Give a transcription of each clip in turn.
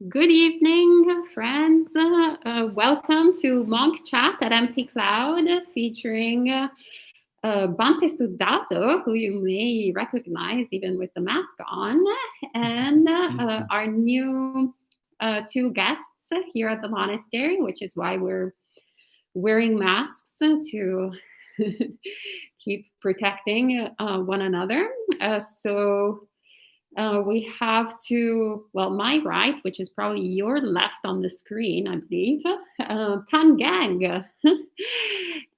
Good evening, friends. Welcome to Monk Chat at Empty Cloud, featuring Bhante Sudaso, who you may recognize even with the mask on, and our new two guests here at the monastery, which is why we're wearing masks to keep protecting one another. We have to, my right, which is probably your left on the screen, I believe, Tan Gang.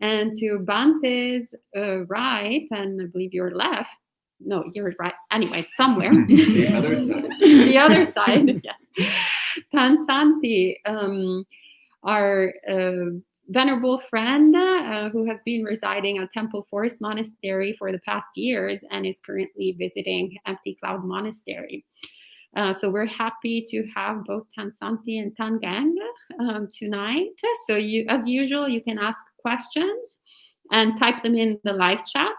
And to Bante's right, and I believe your left, no, you're right, anyway, somewhere. The other side. The other side, yes. Tan Santi, our venerable friend who has been residing at Temple Forest Monastery for the past years and is currently visiting Empty Cloud Monastery. So we're happy to have both Tan Santi and Tan Gang tonight. So you, as usual, you can ask questions and type them in the live chat.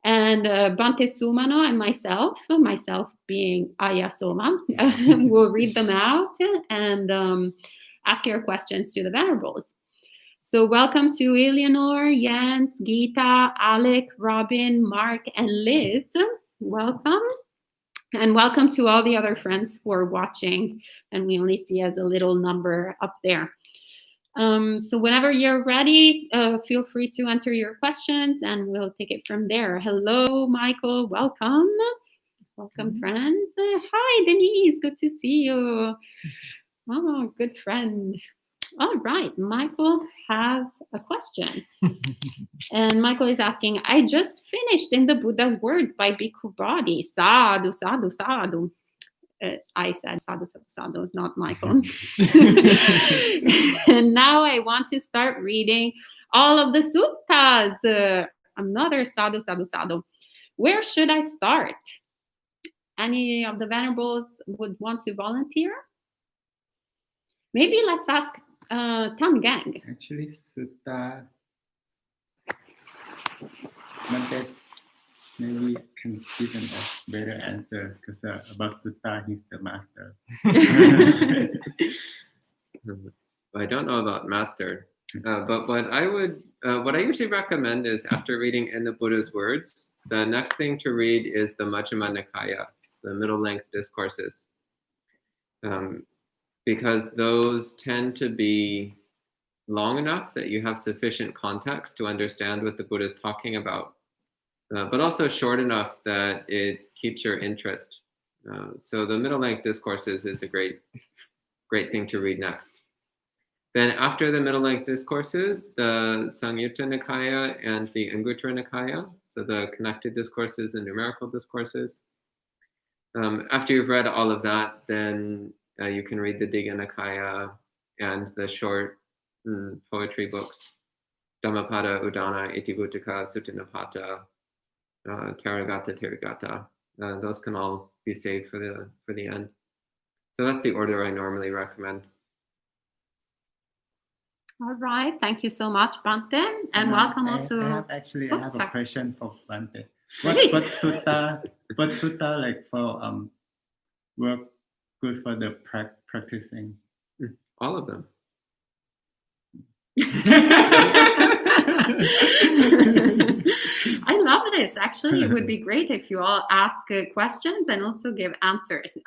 And Bhante Sumano and myself being Aya Soma, will read them out and ask your questions to the venerables. So welcome to Eleanor, Jens, Geeta, Alec, Robin, Mark, and Liz. Welcome. And welcome to all the other friends who are watching, and we only see as a little number up there. So whenever you're ready, feel free to enter your questions and we'll take it from there. Hello, Michael. Welcome. Welcome, friends. Hi, Denise. Good to see you. Oh, good friend. All right, Michael has a question. And Michael is asking, I just finished in the Buddha's words by Bhikkhu Bodhi. Sadhu, sadhu, sadhu. I said sadhu, sadhu, sadhu, not Michael. And now I want to start reading all of the suttas. Another sadhu, sadhu, sadhu. Where should I start? Any of the venerables would want to volunteer? Maybe let's ask Tan Gang. Actually, sutta, maybe can give him a better answer because about sutta, he's the master. I don't know about master, but what I usually recommend is after reading In the Buddha's Words, the next thing to read is the Majjhima Nikaya, the middle-length discourses, because those tend to be long enough that you have sufficient context to understand what the Buddha is talking about, but also short enough that it keeps your interest. So the middle-length discourses is a great thing to read next. Then after the middle-length discourses, the Samyutta Nikaya and the Anguttara Nikaya, so the connected discourses and numerical discourses. After you've read all of that, then you can read the Digha Nikaya and the short poetry books, Dhammapada, Udana, Itivuttaka, Suttanipata, Taragata, Tiragata. Those can all be saved for the end. So that's the order I normally recommend. All right, thank you so much, Bhante, and welcome also. I have a question for Bhante. What sutta like for work good for the practicing? All of them. I love this. Actually, it would be great if you all ask questions and also give answers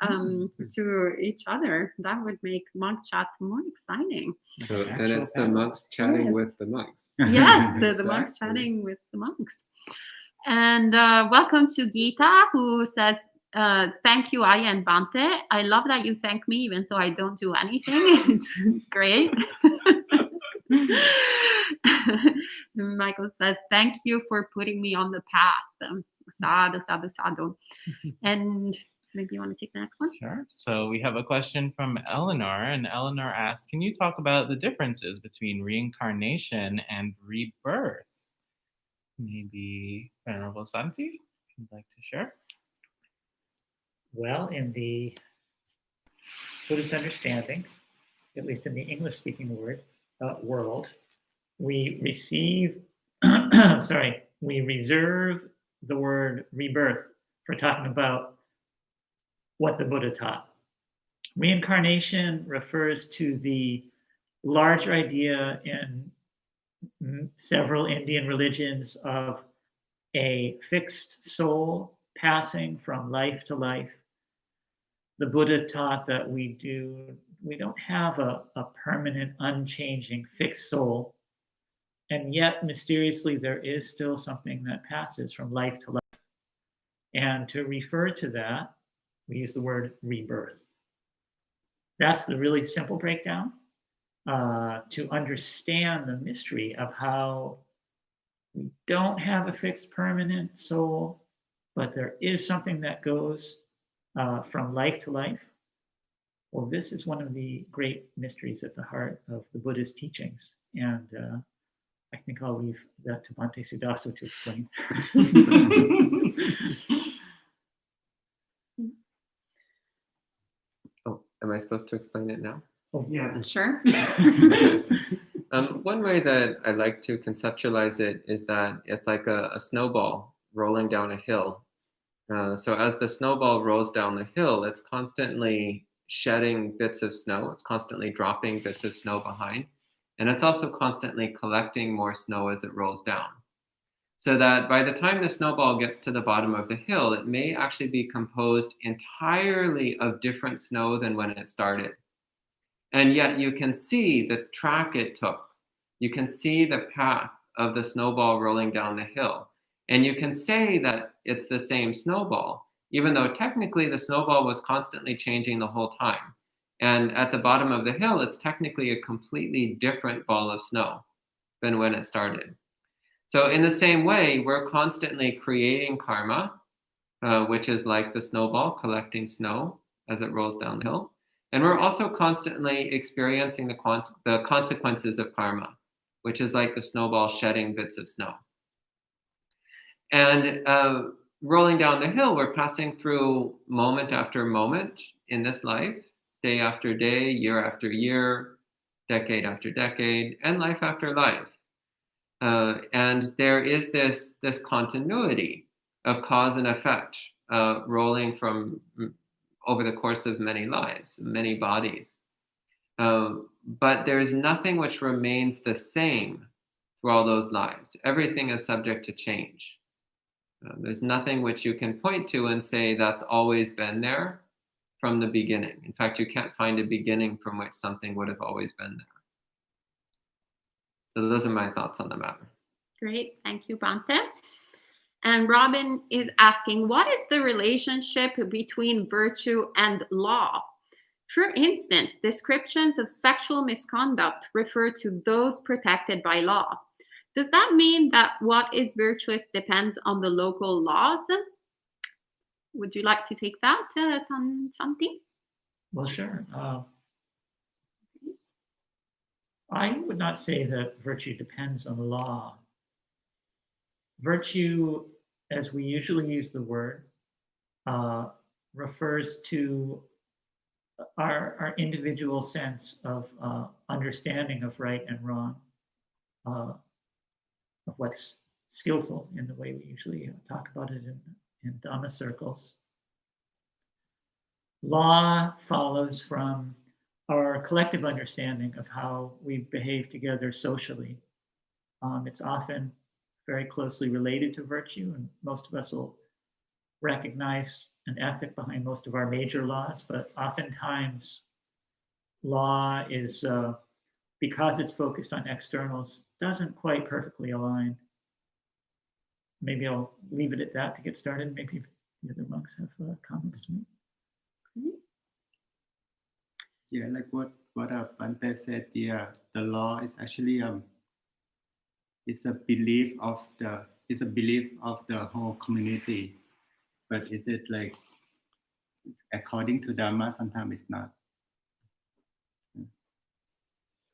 to each other. That would make monk chat more exciting. So then it's the monks chatting with the monks. Yes, the monks chatting with the monks. And welcome to Geeta, who says, thank you, Aya and Bhante. I love that you thank me even though I don't do anything. It's great. Michael says, thank you for putting me on the path. Sadhu, sadhu, sadhu. And maybe you want to take the next one? Sure. So we have a question from Eleanor, and Eleanor asks, can you talk about the differences between reincarnation and rebirth? Maybe Venerable Santi, if you'd like to share. Well, in the Buddhist understanding, at least in the English-speaking world, we receive, we reserve the word rebirth for talking about what the Buddha taught. Reincarnation refers to the larger idea in several Indian religions of a fixed soul passing from life to life. The Buddha taught that we don't have a permanent, unchanging, fixed soul. And yet, mysteriously, there is still something that passes from life to life. And to refer to that, we use the word rebirth. That's the really simple breakdown. To understand the mystery of how we don't have a fixed permanent soul, but there is something that goes from life to life. Well, this is one of the great mysteries at the heart of the Buddha's teachings. And I think I'll leave that to Bhante Sudaso to explain. Oh, am I supposed to explain it now? Oh, Yeah. Sure. One way that I like to conceptualize it is that it's like a snowball rolling down a hill. So as the snowball rolls down the hill, it's constantly shedding bits of snow. It's constantly dropping bits of snow behind. And it's also constantly collecting more snow as it rolls down. So that by the time the snowball gets to the bottom of the hill, it may actually be composed entirely of different snow than when it started. And yet you can see the track it took. You can see the path of the snowball rolling down the hill. And you can say that it's the same snowball, even though technically the snowball was constantly changing the whole time. And at the bottom of the hill, it's technically a completely different ball of snow than when it started. So in the same way, we're constantly creating karma, which is like the snowball collecting snow as it rolls down the hill. And we're also constantly experiencing the consequences of karma, which is like the snowball shedding bits of snow. And rolling down the hill, we're passing through moment after moment in this life, day after day, year after year, decade after decade, and life after life. And there is this continuity of cause and effect rolling from over the course of many lives, many bodies. But there's nothing which remains the same through all those lives. Everything is subject to change. There's nothing which you can point to and say that's always been there from the beginning. In fact, you can't find a beginning from which something would have always been there. So those are my thoughts on the matter. Great. Thank you, Bhante. And Robin is asking, what is the relationship between virtue and law? For instance, descriptions of sexual misconduct refer to those protected by law. Does that mean that what is virtuous depends on the local laws? Would you like to take that, Tansanti? Well, sure. I would not say that virtue depends on the law. Virtue, as we usually use the word, refers to our individual sense of understanding of right and wrong, of what's skillful in the way we usually talk about it in Dhamma circles. Law follows from our collective understanding of how we behave together socially. It's often very closely related to virtue, and most of us will recognize an ethic behind most of our major laws, but oftentimes law is, because it's focused on externals, doesn't quite perfectly align. Maybe I'll leave it at that to get started. Maybe the other monks have comments to make. Yeah, like what Bhante said, the law is actually it's a belief of the whole community, but is it like according to Dharma? Sometimes it's not.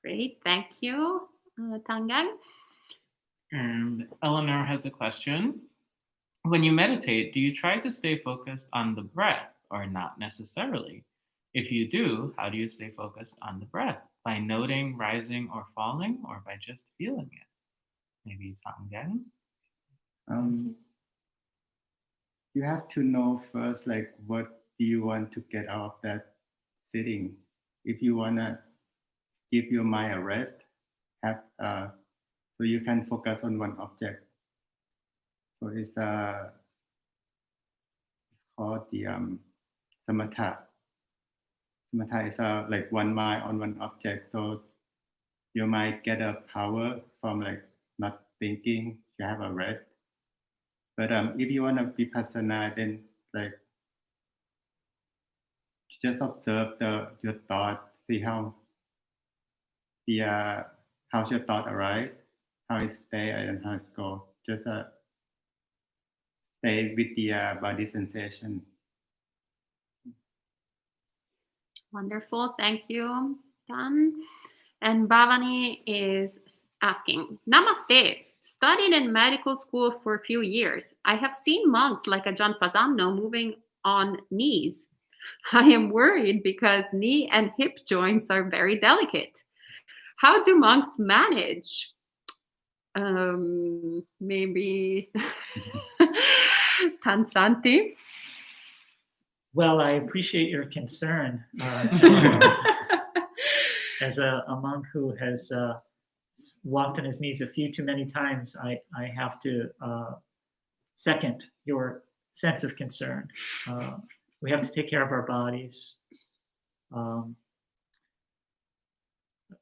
Great, thank you, Tangang. And Eleanor has a question. When you meditate, do you try to stay focused on the breath or not necessarily? If you do, how do you stay focused on the breath? By noting rising or falling, or by just feeling it? Maybe Tangang? You have to know first, like, what do you want to get out of that sitting. If you wanna give your mind a rest, have so you can focus on one object. So it's called the samatha. Samatha is like one mind on one object. So you might get a power from like not thinking. You have a rest. But if you want to vipassana, then like just observe your thought, see how how's your thought arise, how it stay and how it go. Just stay with the body sensation. Wonderful. Thank you, Tan. And Bhavani is asking, Namaste. Studied in medical school for a few years. I have seen monks like Ajahn Pasanno moving on knees. I am worried because knee and hip joints are very delicate. How do monks manage? Maybe Tansanti. Well, I appreciate your concern. As a monk who has walked on his knees a few too many times, I have to second your sense of concern. We have to take care of our bodies.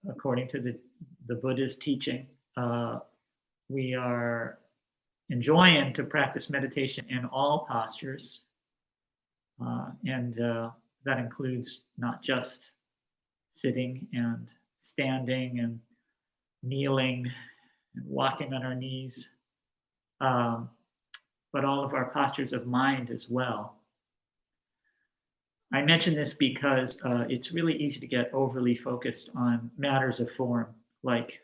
According to the Buddha's teaching, we are enjoined to practice meditation in all postures. And that includes not just sitting and standing and kneeling and walking on our knees, but all of our postures of mind as well. I mention this because it's really easy to get overly focused on matters of form, like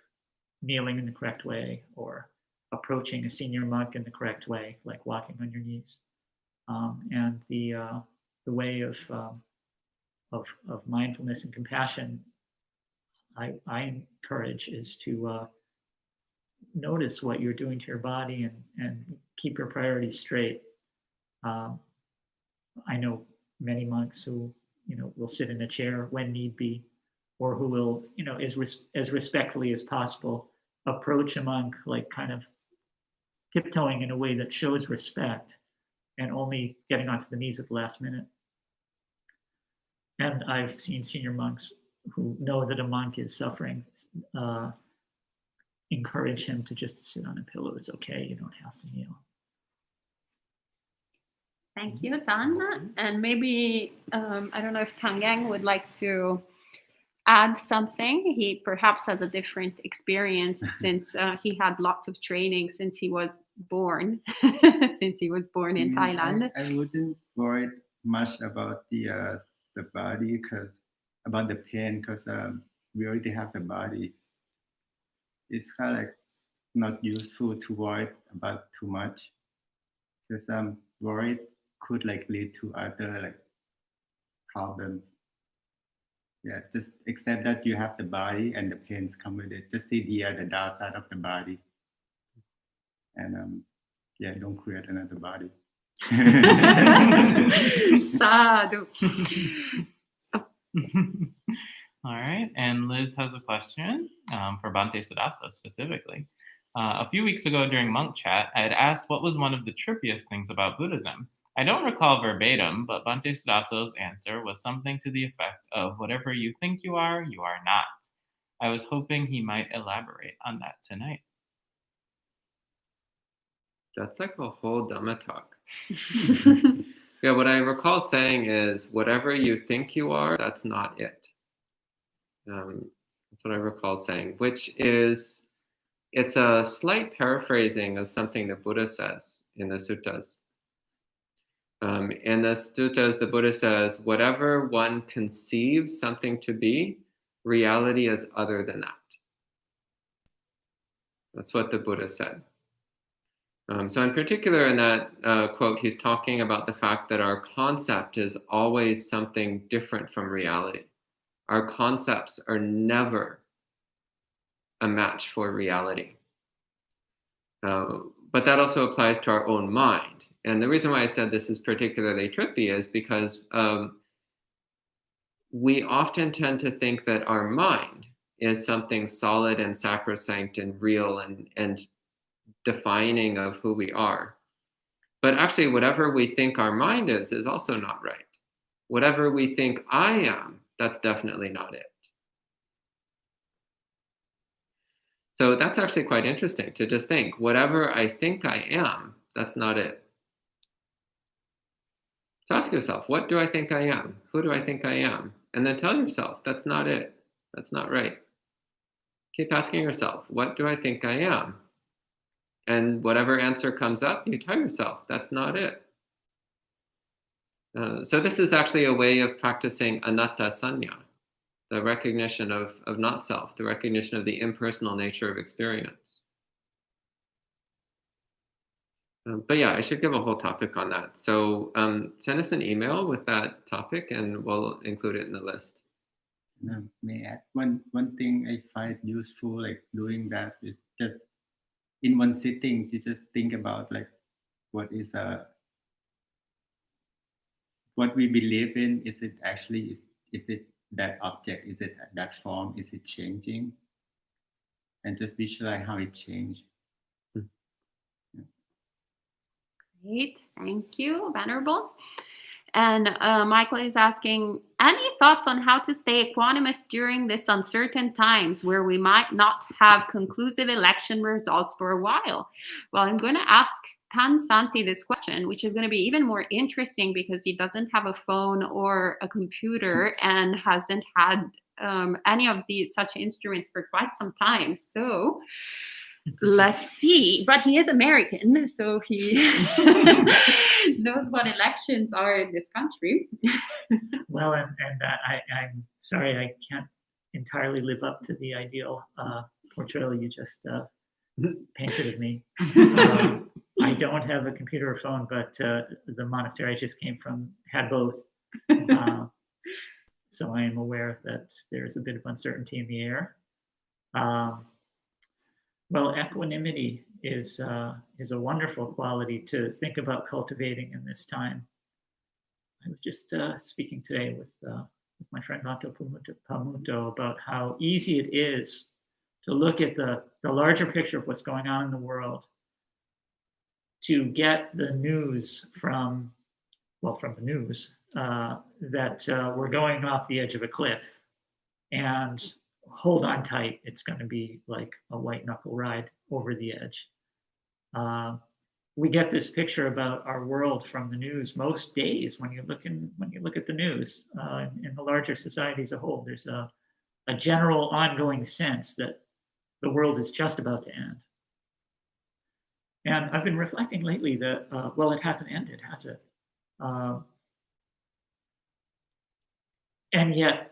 kneeling in the correct way or approaching a senior monk in the correct way, like walking on your knees. And the way of mindfulness and compassion I encourage is to notice what you're doing to your body and keep your priorities straight. I know many monks who will sit in a chair when need be, or who will as respectfully as possible approach a monk, like kind of tiptoeing in a way that shows respect and only getting onto the knees at the last minute. And I've seen senior monks who know that a monk is suffering, encourage him to just sit on a pillow. It's okay, you don't have to kneel. Thank you, Tan. And maybe, I don't know if Tangang would like to add something. He perhaps has a different experience since he had lots of training since he was born, in Thailand. I wouldn't worry much about the body, because about the pain, because we already have the body. It's kind of like not useful to worry about too much, because worry could like lead to other like problems. Yeah, just accept that you have the body and the pains come with it. Just see the dark side of the body, and don't create another body. Sadhu. All right, and Liz has a question for Bhante Siddhasa specifically. A few weeks ago during monk chat, I had asked what was one of the trippiest things about Buddhism. I don't recall verbatim, but Bhante Siddhasa's answer was something to the effect of whatever you think you are not. I was hoping he might elaborate on that tonight. That's like a whole Dhamma talk. Yeah, what I recall saying is whatever you think you are, that's not it. That's what I recall saying, which is, it's a slight paraphrasing of something the Buddha says in the suttas. In the suttas, the Buddha says, whatever one conceives something to be, reality is other than that. That's what the Buddha said. So in particular, in that quote, he's talking about the fact that our concept is always something different from reality. Our concepts are never a match for reality. But that also applies to our own mind. And the reason why I said this is particularly trippy is because we often tend to think that our mind is something solid and sacrosanct and real and defining of who we are. But actually, whatever we think our mind is also not right. Whatever we think I am, that's definitely not it. So that's actually quite interesting to just think, whatever I think I am, that's not it. So ask yourself, what do I think I am? Who do I think I am? And then tell yourself, that's not it. That's not right. Keep asking yourself, what do I think I am? And whatever answer comes up, you tell yourself, that's not it. So this is actually a way of practicing anatta sanya, the recognition of not self, the recognition of the impersonal nature of experience. But yeah, I should give a whole topic on that. So send us an email with that topic and we'll include it in the list. May I add one thing I find useful, like doing that is just in one sitting to just think about like what we believe in. Is it actually is it that object? Is it that form? Is it changing? And just visualize how it changed. Great, thank you, Venerables. And Michael is asking, any thoughts on how to stay equanimous during this uncertain times where we might not have conclusive election results for a while? Well, I'm going to ask Tan Santi this question, which is going to be even more interesting because he doesn't have a phone or a computer and hasn't had any of these such instruments for quite some time. So let's see. But he is American, so he knows what elections are in this country. Well, and I'm sorry, I can't entirely live up to the ideal portrayal you just painted of me. I don't have a computer or phone, but the monastery I just came from had both. So I am aware that there's a bit of uncertainty in the air. Well, equanimity is a wonderful quality to think about cultivating in this time. I was just speaking today with my friend Vanto Pamuto about how easy it is to look at the larger picture of what's going on in the world, to get the news from the news that we're going off the edge of a cliff and hold on tight. It's going to be like a white knuckle ride over the edge. We get this picture about our world from the news most days. When you look at the news in the larger society as a whole, there's a general ongoing sense that the world is just about to end. And I've been reflecting lately that it hasn't ended, has it? And yet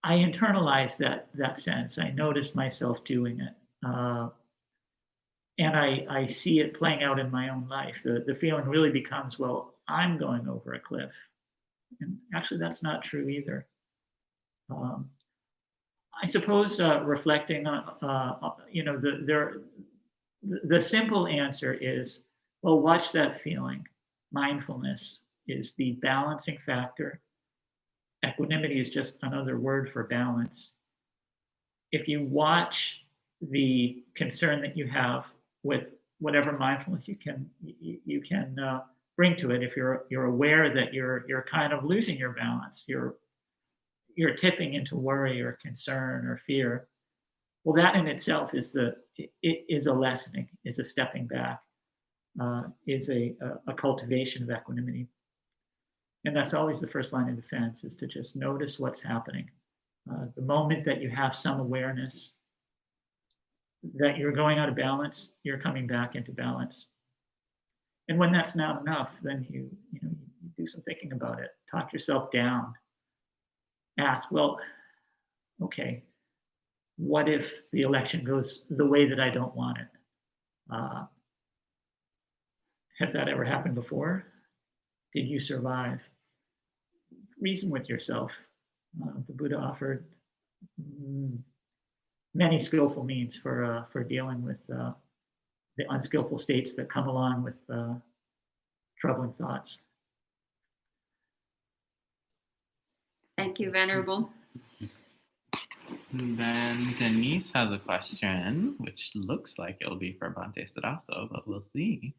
I internalized that sense. I noticed myself doing it. And I see it playing out in my own life. The feeling really becomes, well, I'm going over a cliff. And actually, that's not true either. I suppose reflecting on, the simple answer is, well, watch that feeling. Mindfulness is the balancing factor. Equanimity is just another word for balance. If you watch the concern that you have with whatever mindfulness you can bring to it, if you're aware that you're kind of losing your balance, you're tipping into worry or concern or fear, well, that in itself is a lessening, is a stepping back, is a cultivation of equanimity. And that's always the first line of defense, is to just notice what's happening. The moment that you have some awareness that you're going out of balance, you're coming back into balance. And when that's not enough, then you do some thinking about it. Talk yourself down. Ask, well, okay, what if the election goes the way that I don't want it? Has that ever happened before? Did you survive? Reason with yourself. The Buddha offered many skillful means for dealing with the unskillful states that come along with troubling thoughts. Thank you, Venerable. And then Denise has a question, which looks like it'll be for Bhante Saraso, but we'll see.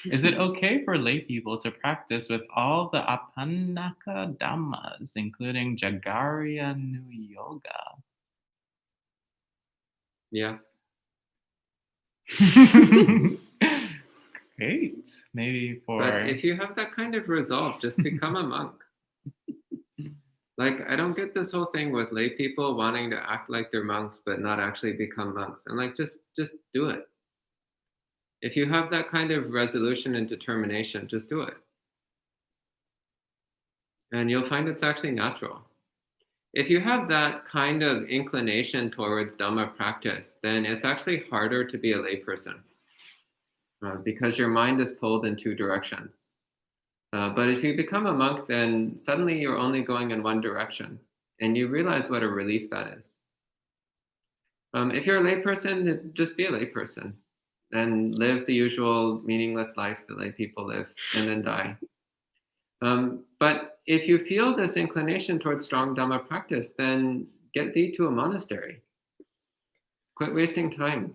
Is it okay for lay people to practice with all the Apanaka Dhammas, including Jagarya Nu Yoga? Yeah. Great. Maybe for... But if you have that kind of resolve, just become a monk. Like, I don't get this whole thing with lay people wanting to act like they're monks, but not actually become monks. And like, just do it. If you have that kind of resolution and determination, just do it. And you'll find it's actually natural. If you have that kind of inclination towards Dhamma practice, then it's actually harder to be a layperson because your mind is pulled in two directions. But if you become a monk, then suddenly you're only going in one direction, and you realize what a relief that is. If you're a layperson, then just be a layperson and live the usual meaningless life that lay people live, and then die. But if you feel this inclination towards strong Dhamma practice, then get thee to a monastery. Quit wasting time.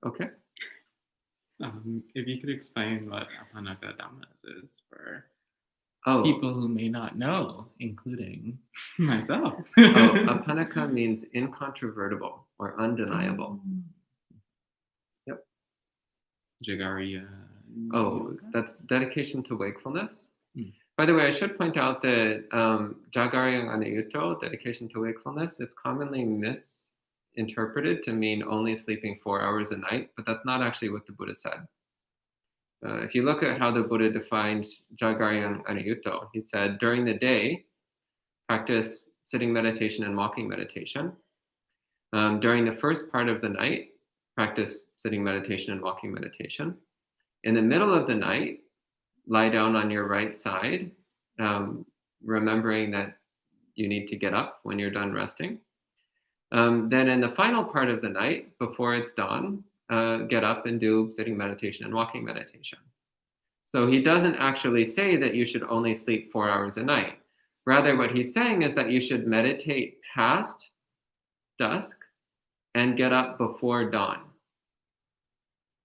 Okay? If you could explain what Apanaka Dhammas is for Oh, people who may not know, including myself. Apanaka means incontrovertible or undeniable. Yep. Jagarya. Oh, that's dedication to wakefulness. Mm. By the way, I should point out that Jagarya Anayuto, dedication to wakefulness, it's commonly misinterpreted to mean only sleeping 4 hours a night, but that's not actually what the Buddha said. If you look at how the Buddha defined Jagarya Anayuto, he said, during the day, practice sitting meditation and walking meditation. During the first part of the night, practice sitting meditation and walking meditation. In the middle of the night, lie down on your right side, remembering that you need to get up when you're done resting. Then in the final part of the night, before it's dawn, get up and do sitting meditation and walking meditation. So he doesn't actually say that you should only sleep 4 hours a night. Rather, what he's saying is that you should meditate past dusk and get up before dawn.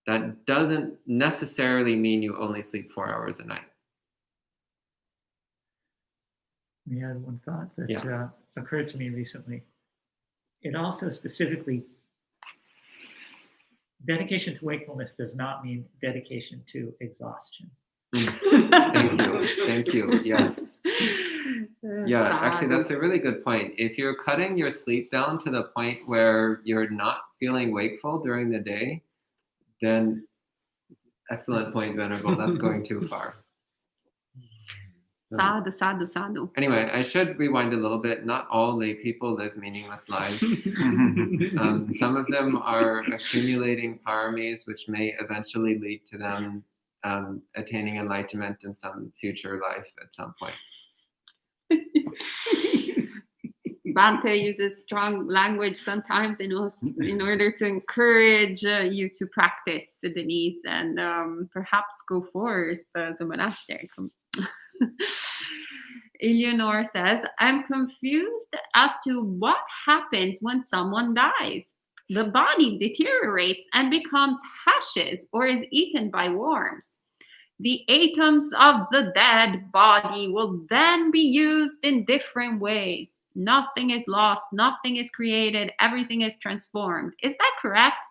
That doesn't necessarily mean you only sleep 4 hours a night. We had one thought that occurred to me recently. It also specifically, dedication to wakefulness does not mean dedication to exhaustion. Thank you. Yes. Yeah, actually, that's a really good point. If you're cutting your sleep down to the point where you're not feeling wakeful during the day, then excellent point, Venerable. That's going too far. Sadhu, sadhu, sadhu. Anyway, I should rewind a little bit. Not all lay people live meaningless lives. Some of them are accumulating paramis, which may eventually lead to them attaining enlightenment in some future life at some point. Bhante uses strong language sometimes in order to encourage you to practice, Denise, and perhaps go forth as a monastic. Eleanor says, I'm confused as to what happens when someone dies. The body deteriorates and becomes ashes or is eaten by worms. The atoms of the dead body will then be used in different ways. Nothing is lost, nothing is created, everything is transformed. Is that correct?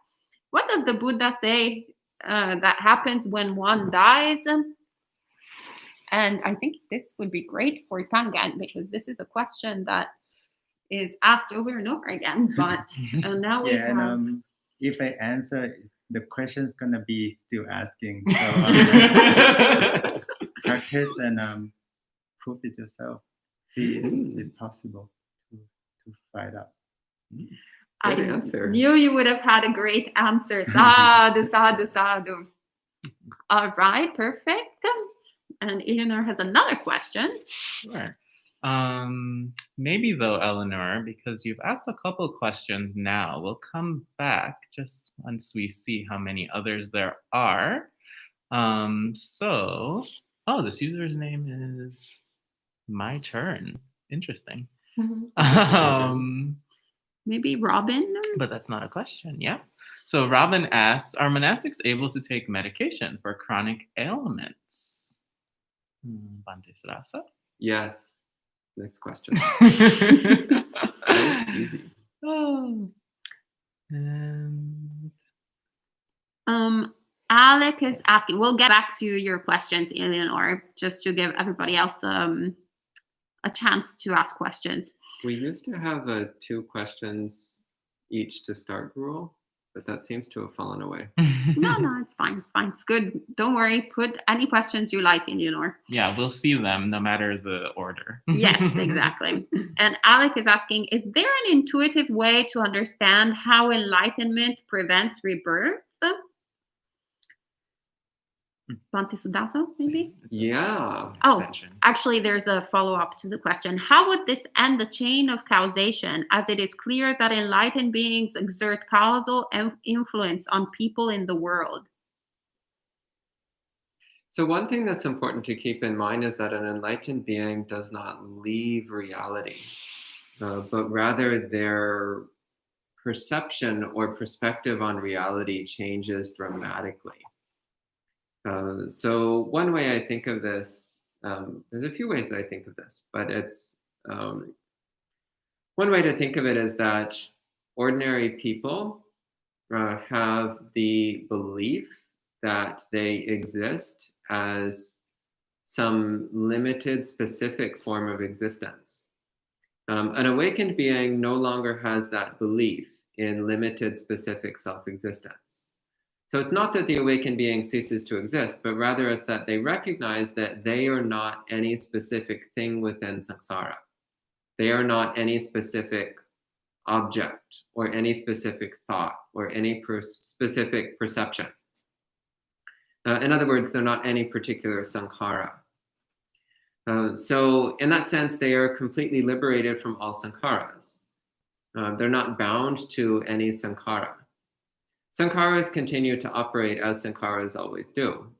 What does the Buddha say that happens when one dies? And I think this would be great for Tangen, because this is a question that is asked over and over again. But now we have... And, if I answer, the question's going to be still asking. So practice and prove it yourself. See if it's possible to find out. I Good answer. knew you would have had a great answer. Sadhu, sadhu, sadhu. All right, perfect. And Eleanor has another question. Sure. Maybe though, Eleanor, because you've asked a couple questions now, we'll come back just once we see how many others there are. This user's name is My turn. Interesting. Mhm. Maybe Robin? But that's not a question. Yeah. So Robin asks, are monastics able to take medication for chronic ailments? Bhante Sarasa? Yes. Next question. That was easy. Oh. And Alec is asking, we'll get back to your questions, Eleanor, just to give everybody else a chance to ask questions. We used to have a 2 questions each to start rule, but that seems to have fallen away. No, it's fine. It's fine. It's good. Don't worry. Put any questions you like, Eleanor. Yeah, we'll see them no matter the order. Yes, exactly. And Alec is asking, is there an intuitive way to understand how enlightenment prevents rebirth? Bhante Sudasa, maybe? Yeah. Oh, actually, there's a follow-up to the question. How would this end the chain of causation, as it is clear that enlightened beings exert causal influence on people in the world? So one thing that's important to keep in mind is that an enlightened being does not leave reality, but rather their perception or perspective on reality changes dramatically. So one way I think of this, there's a few ways that I think of this, but it's one way to think of it is that ordinary people have the belief that they exist as some limited, specific form of existence. An awakened being no longer has that belief in limited, specific self-existence. So it's not that the awakened being ceases to exist, but rather it's that they recognize that they are not any specific thing within samsara. They are not any specific object or any specific thought or any specific perception. In other words, they're not any particular sankhara. So in that sense, they are completely liberated from all sankharas. They're not bound to any sankhara. Sankharas continue to operate as sankharas always do.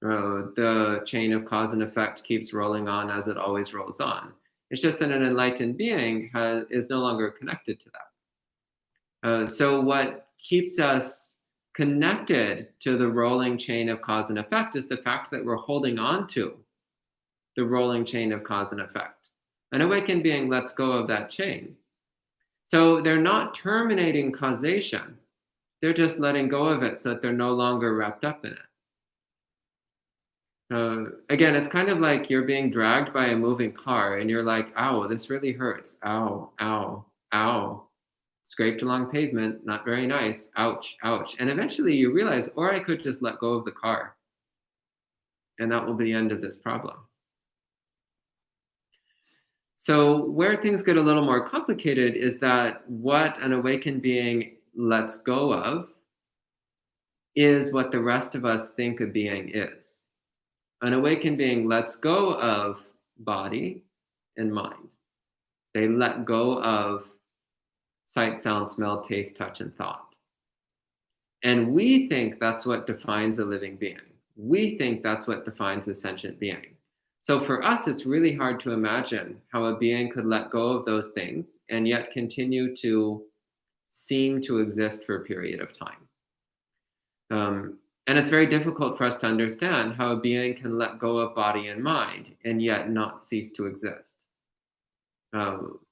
The chain of cause and effect keeps rolling on as it always rolls on. It's just that an enlightened being is no longer connected to that. So what keeps us connected to the rolling chain of cause and effect is the fact that we're holding on to the rolling chain of cause and effect. An awakened being lets go of that chain. So they're not terminating causation. They're just letting go of it so that they're no longer wrapped up in it. Again, it's kind of like you're being dragged by a moving car and you're like, ow, this really hurts. Ow, ow, ow. Scraped along pavement, not very nice. Ouch, ouch. And eventually you realize, or I could just let go of the car. And that will be the end of this problem. So where things get a little more complicated is that what an awakened being lets go of is what the rest of us think a being is. An awakened being lets go of body and mind. They let go of sight, sound, smell, taste, touch, and thought. And we think that's what defines a living being. We think that's what defines a sentient being. So for us, it's really hard to imagine how a being could let go of those things and yet continue to seem to exist for a period of time. And it's very difficult for us to understand how a being can let go of body and mind and yet not cease to exist.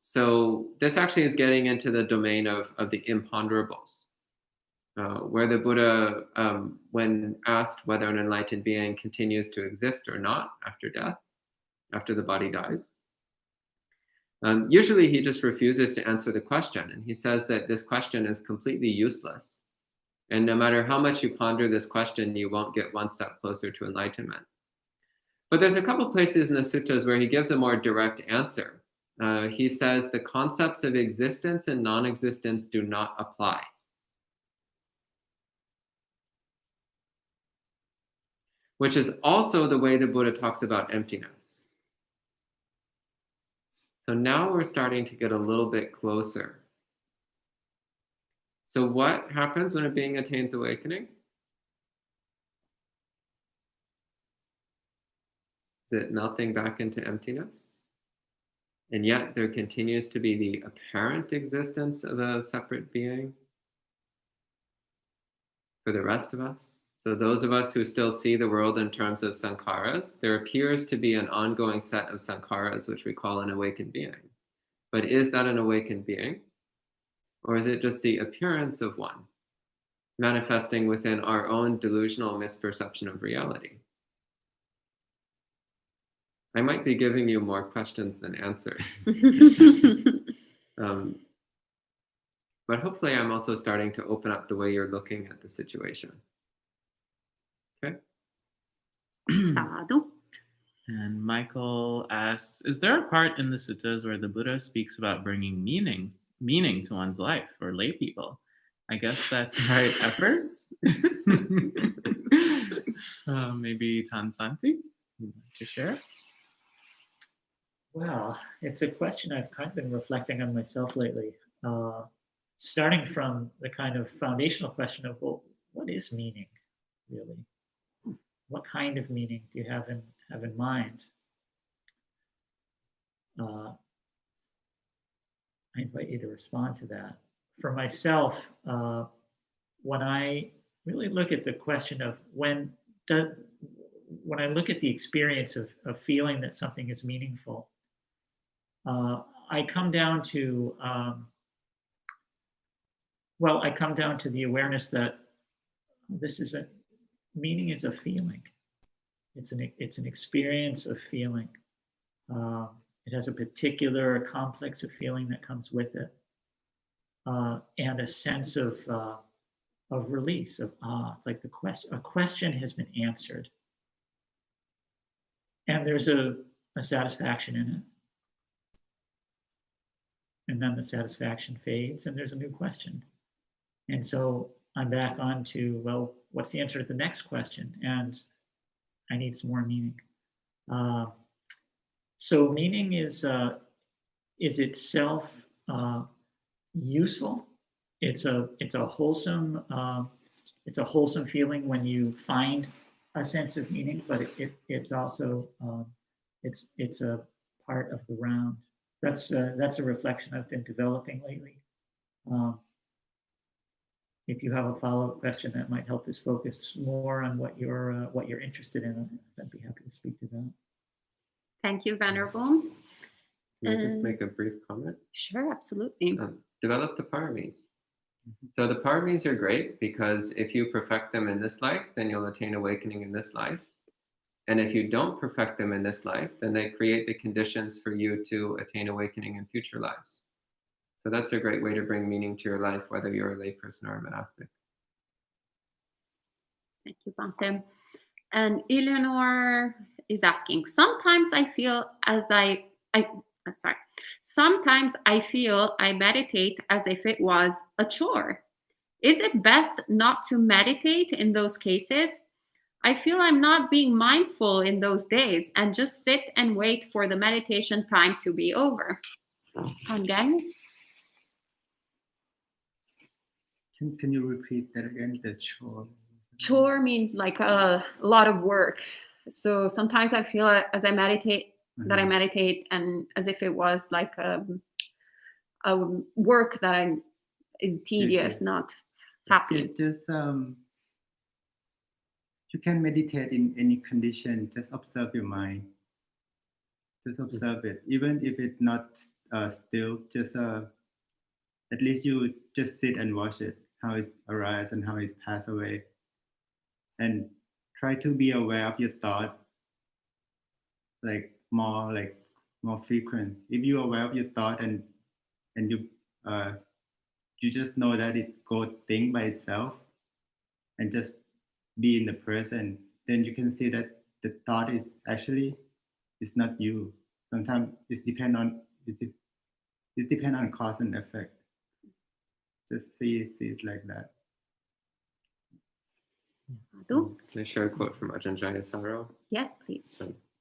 So this actually is getting into the domain of the imponderables, where the Buddha, when asked whether an enlightened being continues to exist or not after death, after the body dies, usually he just refuses to answer the question. And he says that this question is completely useless. And no matter how much you ponder this question, you won't get one step closer to enlightenment. But there's a couple places in the suttas where he gives a more direct answer. He says the concepts of existence and non-existence do not apply. Which is also the way the Buddha talks about emptiness. So now we're starting to get a little bit closer. So what happens when a being attains awakening? Is it melting back into emptiness? and yet there continues to be the apparent existence of a separate being for the rest of us. So those of us who still see the world in terms of sankharas, there appears to be an ongoing set of sankharas, which we call an awakened being. But is that an awakened being? Or is it just the appearance of one, manifesting within our own delusional misperception of reality? I might be giving you more questions than answers. But hopefully I'm also starting to open up the way you're looking at the situation. Okay? Sadhu. And Michael asks, is there a part in the suttas where the Buddha speaks about bringing meaning to one's life for lay people? I guess that's right efforts. Maybe Tansanti, you'd like to share? Well, it's a question I've kind of been reflecting on myself lately. Starting from the kind of foundational question of, well, what is meaning, really? What kind of meaning do you have in mind? I invite you to respond to that. For myself, when I really look at the question of when I look at the experience of feeling that something is meaningful, I come down to the awareness that meaning is a feeling. It's an experience of feeling. It has a particular complex of feeling that comes with it, and a sense of release, of it's like a question has been answered, and there's a satisfaction in it, and then the satisfaction fades, and there's a new question, and so I'm back on to, well, what's the answer to the next question? And I need some more meaning. So meaning is itself useful. It's a wholesome feeling when you find a sense of meaning, but it's also it's a part of the round. That's a reflection I've been developing lately. If you have a follow-up question that might help us focus more on what you're interested in, I'd be happy to speak to that. Thank you, Venerable. Can I just make a brief comment? Sure, absolutely. Develop the paramis. So the paramis are great because if you perfect them in this life, then you'll attain awakening in this life. And if you don't perfect them in this life, then they create the conditions for you to attain awakening in future lives. So that's a great way to bring meaning to your life, whether you're a layperson or a monastic. Thank you, Bhante. And Eleanor is asking, sometimes I feel I meditate as if it was a chore. Is it best not to meditate in those cases? I feel I'm not being mindful in those days and just sit and wait for the meditation time to be over. Again? Can you repeat that again? The chore. Chore means like a lot of work. So sometimes I feel as I meditate that I meditate and as if it was like a work that is tedious, not happy. It just you can meditate in any condition. Just observe your mind. Just observe it, even if it's not still. Just at least you just sit and watch it, how it arises and how it passes away, and try to be aware of your thought, more frequent. If you're aware of your thought and you just know that it goes think by itself, and just be in the present, then you can see that the thought is actually it's not you. Sometimes it depends on cause and effect. Just see it like that. Sadhu? Can I share a quote from Ajahn Jayasaro? Yes, please.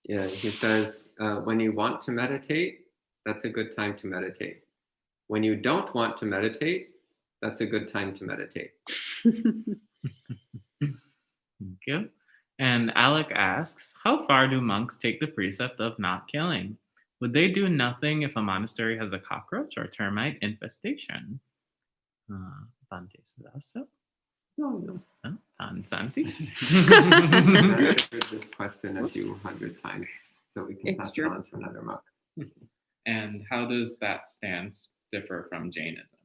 Yeah, he says, when you want to meditate, that's a good time to meditate. When you don't want to meditate, that's a good time to meditate. Thank you. And Alec asks, how far do monks take the precept of not killing? Would they do nothing if a monastery has a cockroach or termite infestation? Bhante Sudasa? No. Tansanti? I've answered this question a few hundred times, so we can It's pass true. it on to another monk. And how does that stance differ from Jainism?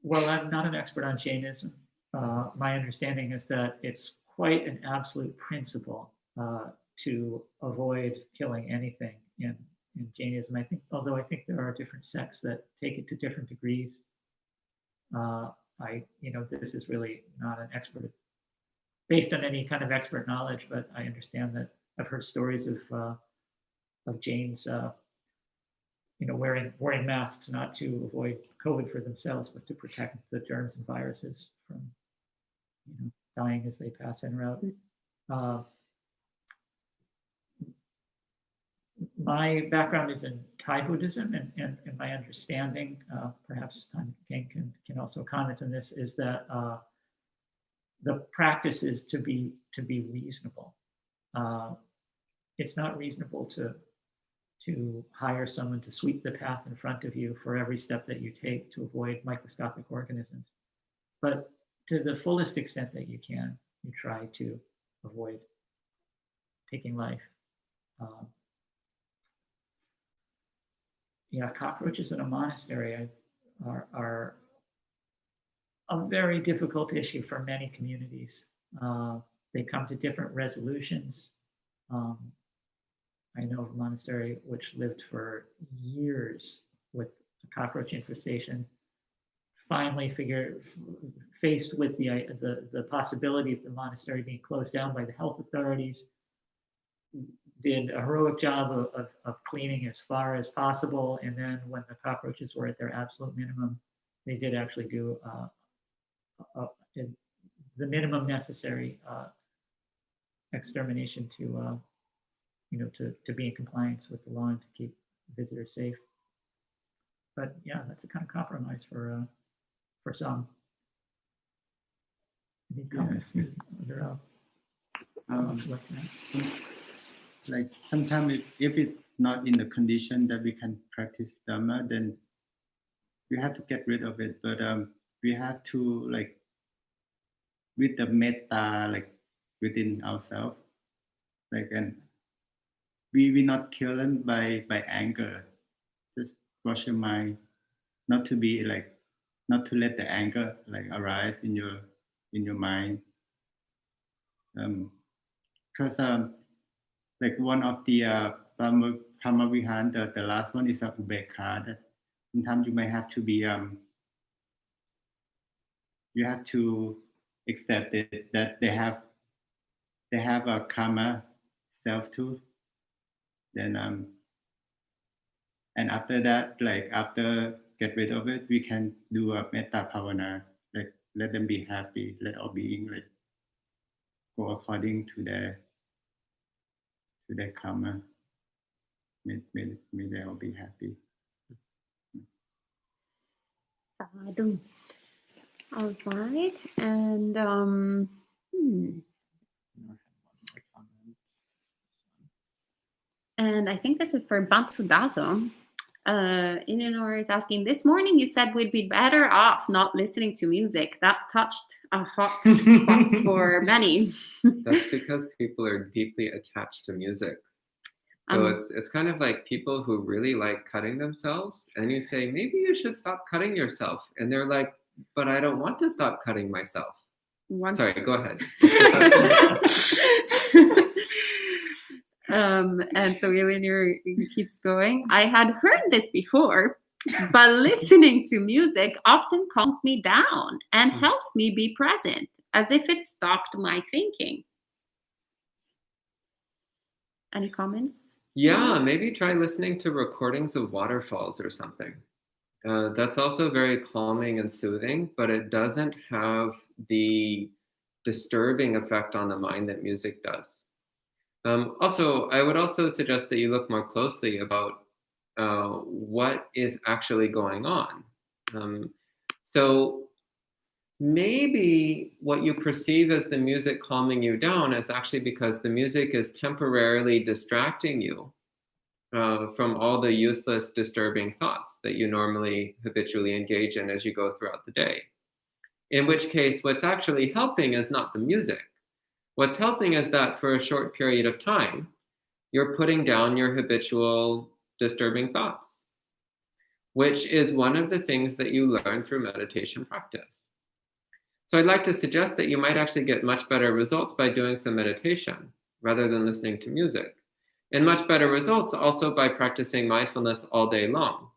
Well, I'm not an expert on Jainism. My understanding is that it's quite an absolute principle to avoid killing anything in Jainism. I think, although I think there are different sects that take it to different degrees. This is really not an expert based on any kind of expert knowledge, but I understand that I've heard stories of Jains, wearing masks not to avoid COVID for themselves, but to protect the germs and viruses from, dying as they pass en route. My background is in Thai Buddhism, and my understanding, perhaps Ken can also comment on this, is that the practice is to be reasonable. It's not reasonable to hire someone to sweep the path in front of you for every step that you take to avoid microscopic organisms. But to the fullest extent that you can, you try to avoid taking life. Cockroaches in a monastery are a very difficult issue for many communities. They come to different resolutions. I know of a monastery which lived for years with a cockroach infestation. Finally, faced with the possibility of the monastery being closed down by the health authorities, did a heroic job of cleaning as far as possible. And then when the cockroaches were at their absolute minimum, they did actually do the minimum necessary extermination to be in compliance with the law and to keep visitors safe. But yeah, that's a kind of compromise for some. Any comments? Like sometimes if it's not in the condition that we can practice Dhamma, then we have to get rid of it. But we have to, like, with the metta, like within ourselves, like, and we not kill them by anger. Just wash your mind, not to be like, not to let the anger like arise in your mind. Because like one of the Brahmavihan, the last one is Ubekha. That sometimes you may have to be you have to accept it, that they have a karma self too. Then and after that, like after get rid of it, we can do a metta bhavana, like let them be happy, let all being like go according to their karma. May they all be happy. Sadhu. All right. And and I think this is for Bantsudaso. Eleanor is asking, this morning you said we'd be better off not listening to music. That touched a hot spot for many. That's because people are deeply attached to music. So it's kind of like people who really like cutting themselves, and you say, maybe you should stop cutting yourself. And they're like, but I don't want to stop cutting myself. Sorry, go ahead. And so Eleanor keeps going. I had heard this before, but listening to music often calms me down and helps me be present, as if it stopped my thinking. Any comments? Yeah, maybe try listening to recordings of waterfalls or something. That's also very calming and soothing, but it doesn't have the disturbing effect on the mind that music does. Also, I would also suggest that you look more closely about what is actually going on. So maybe what you perceive as the music calming you down is actually because the music is temporarily distracting you from all the useless, disturbing thoughts that you normally habitually engage in as you go throughout the day. In which case, what's actually helping is not the music. What's helping is that for a short period of time, you're putting down your habitual disturbing thoughts, which is one of the things that you learn through meditation practice. So I'd like to suggest that you might actually get much better results by doing some meditation rather than listening to music. And much better results also by practicing mindfulness all day long.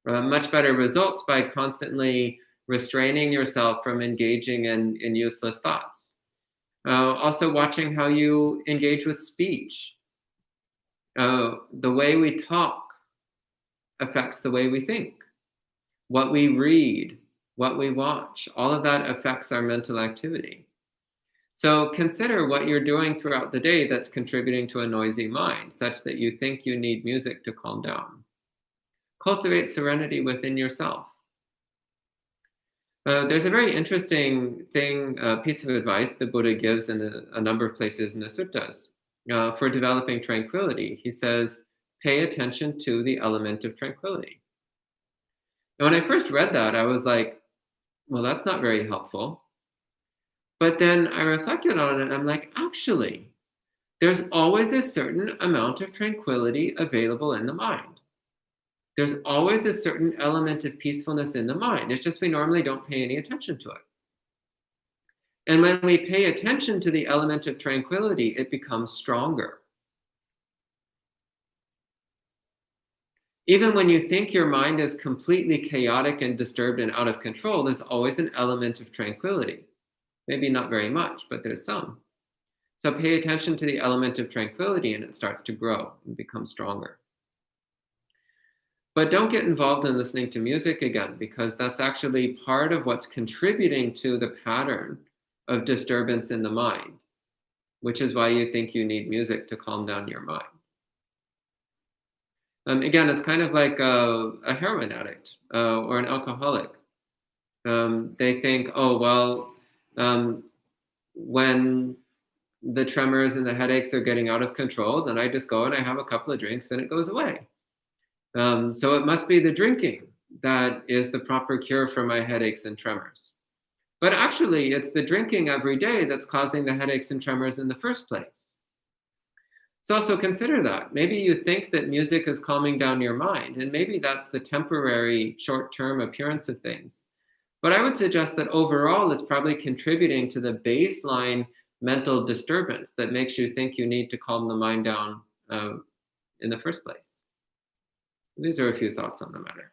Much better results by constantly restraining yourself from engaging in useless thoughts. Also watching how you engage with speech. The way we talk affects the way we think. What we read, what we watch, all of that affects our mental activity. So consider what you're doing throughout the day that's contributing to a noisy mind, such that you think you need music to calm down. Cultivate serenity within yourself. There's a very interesting piece of advice the Buddha gives in a number of places in the suttas for developing tranquility. He says, pay attention to the element of tranquility. And when I first read that, I was like, well, that's not very helpful. But then I reflected on it, and I'm like, actually, there's always a certain amount of tranquility available in the mind. There's always a certain element of peacefulness in the mind. It's just we normally don't pay any attention to it. And when we pay attention to the element of tranquility, it becomes stronger. Even when you think your mind is completely chaotic and disturbed and out of control, there's always an element of tranquility. Maybe not very much, but there's some. So pay attention to the element of tranquility and it starts to grow and become stronger. But don't get involved in listening to music again, because that's actually part of what's contributing to the pattern of disturbance in the mind, which is why you think you need music to calm down your mind. Again, it's kind of like a heroin addict or an alcoholic. They think, oh, well, when the tremors and the headaches are getting out of control, then I just go and I have a couple of drinks and it goes away. So it must be the drinking that is the proper cure for my headaches and tremors. But actually, it's the drinking every day that's causing the headaches and tremors in the first place. So also consider that. Maybe you think that music is calming down your mind, and maybe that's the temporary short-term appearance of things. But I would suggest that overall, it's probably contributing to the baseline mental disturbance that makes you think you need to calm the mind down in the first place. These are a few thoughts on the matter.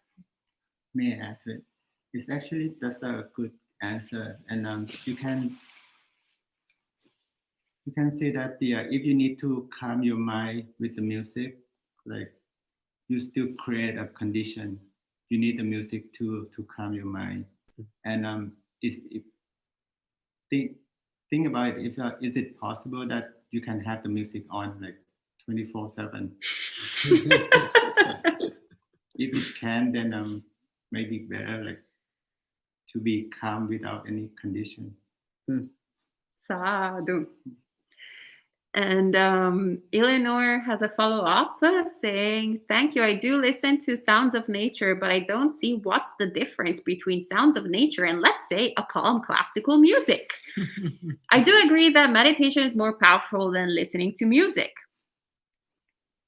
May I add to it? It's actually, that's a good answer. And you can say that if you need to calm your mind with the music, like you still create a condition. You need the music to calm your mind. And think about it. Is it possible that you can have the music on like 24/7? If you can, then maybe better like to be calm without any condition. Sadhu. And Eleanor has a follow-up saying, thank you. I do listen to sounds of nature, but I don't see what's the difference between sounds of nature and, let's say, a calm classical music. I do agree that meditation is more powerful than listening to music.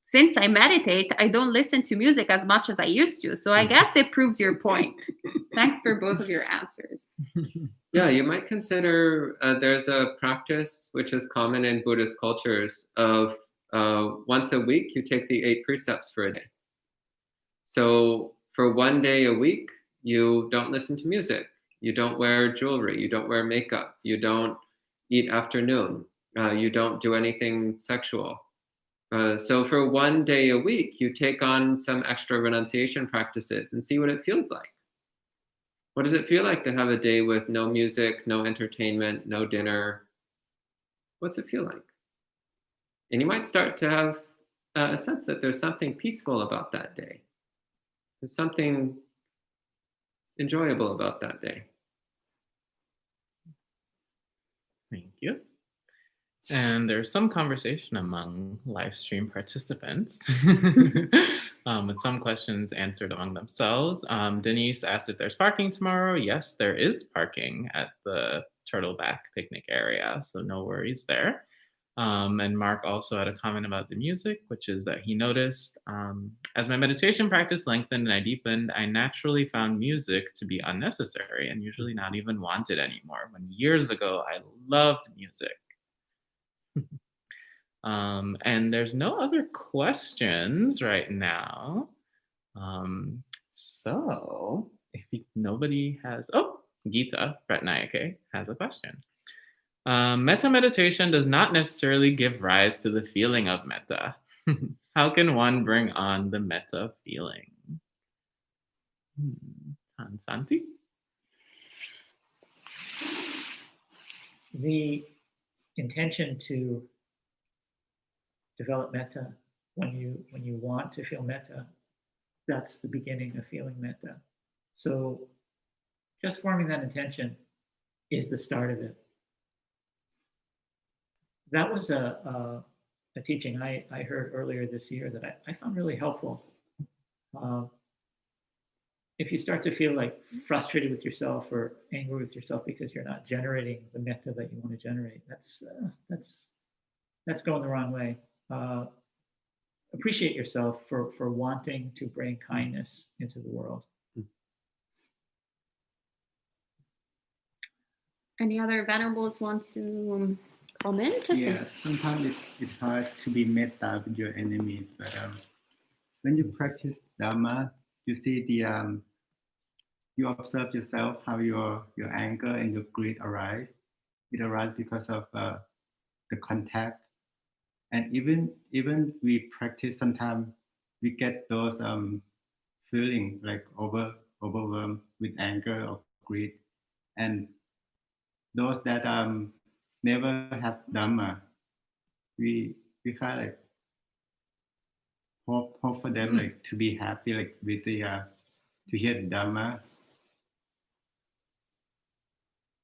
Since I meditate, I don't listen to music as much as I used to. So I guess it proves your point. Thanks for both of your answers. Yeah, you might consider there's a practice which is common in Buddhist cultures of once a week, you take the 8 precepts for a day. So for one day a week, you don't listen to music. You don't wear jewelry. You don't wear makeup. You don't eat afternoon. You don't do anything sexual. So for one day a week, you take on some extra renunciation practices and see what it feels like. What does it feel like to have a day with no music, no entertainment, no dinner? What's it feel like? And you might start to have a sense that there's something peaceful about that day. There's something enjoyable about that day. Thank you. And there's some conversation among live stream participants with some questions answered among themselves. Denise asked if there's parking tomorrow. Yes, there is parking at the Turtleback picnic area, so no worries there. And Mark also had a comment about the music, which is that he noticed as my meditation practice lengthened and I deepened, I naturally found music to be unnecessary and usually not even wanted anymore. When years ago, I loved music. And there's no other questions right now. So if nobody has, Gita Ratnayake has a question. Metta meditation does not necessarily give rise to the feeling of metta. How can one bring on the metta feeling? Santi? The intention to develop metta, when you want to feel metta, that's the beginning of feeling metta. So just forming that intention is the start of it. That was a teaching I heard earlier this year that I found really helpful. If you start to feel like frustrated with yourself or angry with yourself because you're not generating the metta that you want to generate, that's going the wrong way. Appreciate yourself for wanting to bring kindness into the world. Any other venerables want to comment? Yeah, sometimes it's hard to be metta with your enemies, but when you practice Dhamma, you see you observe yourself how your anger and your greed arise. It arises because of the contact, and even we practice, sometimes we get those feeling like overwhelmed with anger or greed, and those that never have Dhamma, we kind of like hope for them like to be happy, like with the to hear the Dhamma,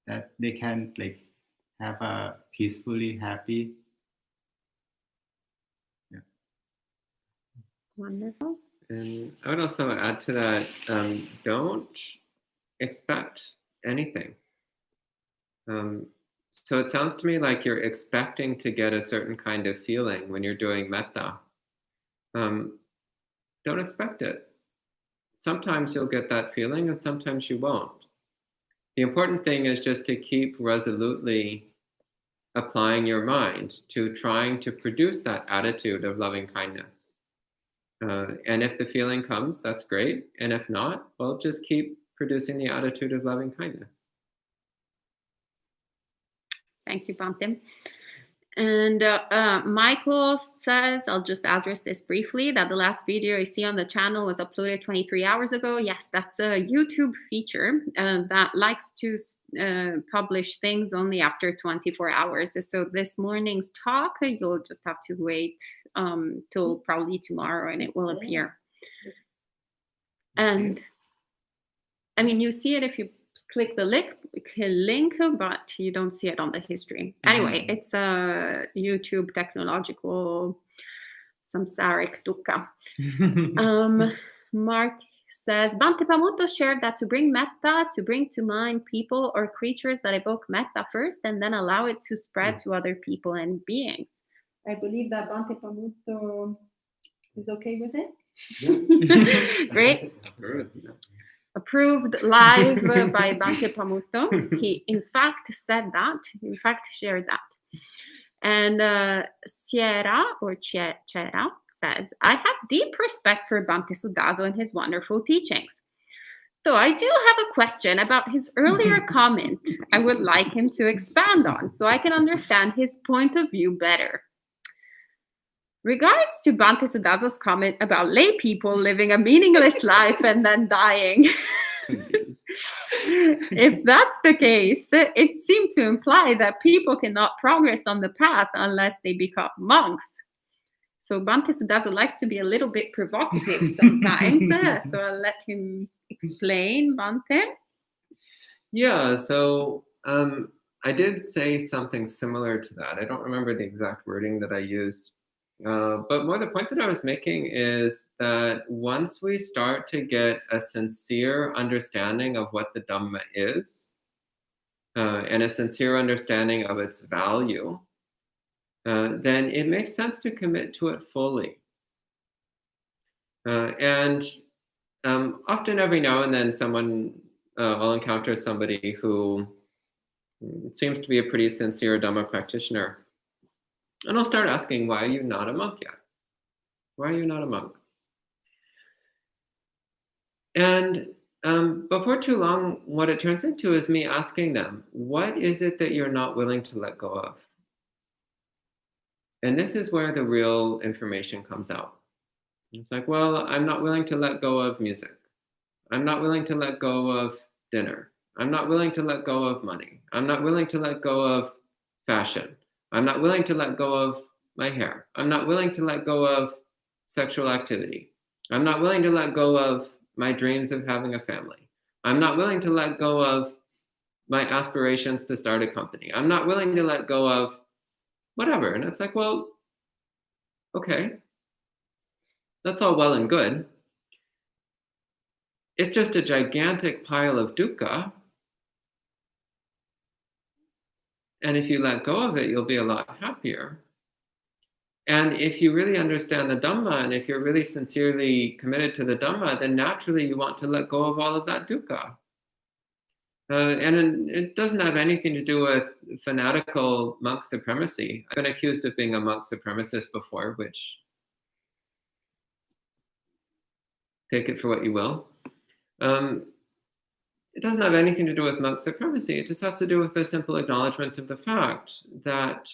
that they can like have a peacefully happy. Yeah. Wonderful. And I would also add to that, don't expect anything. So it sounds to me like you're expecting to get a certain kind of feeling when you're doing metta. Don't expect it. Sometimes you'll get that feeling and sometimes you won't. The important thing is just to keep resolutely applying your mind to trying to produce that attitude of loving kindness. And if the feeling comes, that's great. And if not, well, just keep producing the attitude of loving kindness. Thank you, Bante. And Michael says, I'll just address this briefly, that the last video I see on the channel was uploaded 23 hours ago. Yes, that's a YouTube feature that likes to publish things only after 24 hours. So this morning's talk, you'll just have to wait till probably tomorrow and it will appear. And I mean, you see it if you click the link, but you don't see it on the history. Anyway, it's a YouTube technological samsaric dukkha. Mark says, Bhante Pamutto shared that to bring metta, to bring to mind people or creatures that evoke metta first, and then allow it to spread to other people and beings. I believe that Bhante Pamutto is okay with it. Yeah. Great. Approved live by Bhante Pamutto. He, in fact, said that. In fact, shared that. And Sierra, or Chera, says, I have deep respect for Bhante Sudazo and his wonderful teachings. Though I do have a question about his earlier comment I would like him to expand on so I can understand his point of view better. Regards to Bhante Sudazo's comment about lay people living a meaningless life and then dying. If that's the case, it seemed to imply that people cannot progress on the path unless they become monks. So Bhante Sudazo likes to be a little bit provocative sometimes, so I'll let him explain, Bhante. Yeah, so I did say something similar to that. I don't remember the exact wording that I used. But more the point that I was making is that once we start to get a sincere understanding of what the Dhamma is, and a sincere understanding of its value, then it makes sense to commit to it fully. And often every now and then I'll encounter somebody who seems to be a pretty sincere Dhamma practitioner. And I'll start asking, why are you not a monk yet? Why are you not a monk? And before too long, what it turns into is me asking them, what is it that you're not willing to let go of? And this is where the real information comes out. It's like, well, I'm not willing to let go of music. I'm not willing to let go of dinner. I'm not willing to let go of money. I'm not willing to let go of fashion. I'm not willing to let go of my hair. I'm not willing to let go of sexual activity. I'm not willing to let go of my dreams of having a family. I'm not willing to let go of my aspirations to start a company. I'm not willing to let go of whatever. And it's like, well, okay, that's all well and good. It's just a gigantic pile of dukkha. And if you let go of it, you'll be a lot happier. And if you really understand the Dhamma, and if you're really sincerely committed to the Dhamma, then naturally you want to let go of all of that dukkha. And it doesn't have anything to do with fanatical monk supremacy. I've been accused of being a monk supremacist before, which, take it for what you will. It doesn't have anything to do with monk supremacy. It just has to do with the simple acknowledgement of the fact that,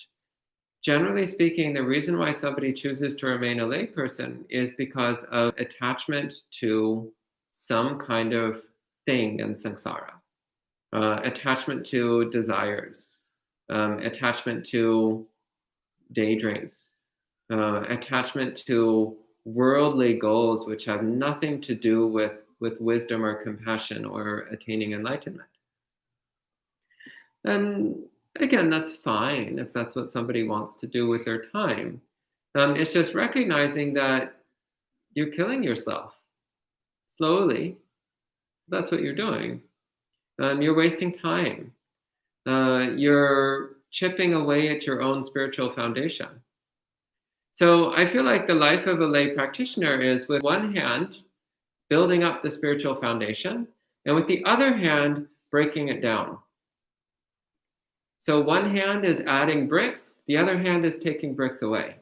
generally speaking, the reason why somebody chooses to remain a layperson is because of attachment to some kind of thing in samsara, attachment to desires, attachment to daydreams, attachment to worldly goals which have nothing to do with wisdom or compassion or attaining enlightenment. And again, that's fine if that's what somebody wants to do with their time. It's just recognizing that you're killing yourself slowly. That's what you're doing. You're wasting time. You're chipping away at your own spiritual foundation. So I feel like the life of a lay practitioner is, with one hand, building up the spiritual foundation, and with the other hand, breaking it down. So one hand is adding bricks, the other hand is taking bricks away.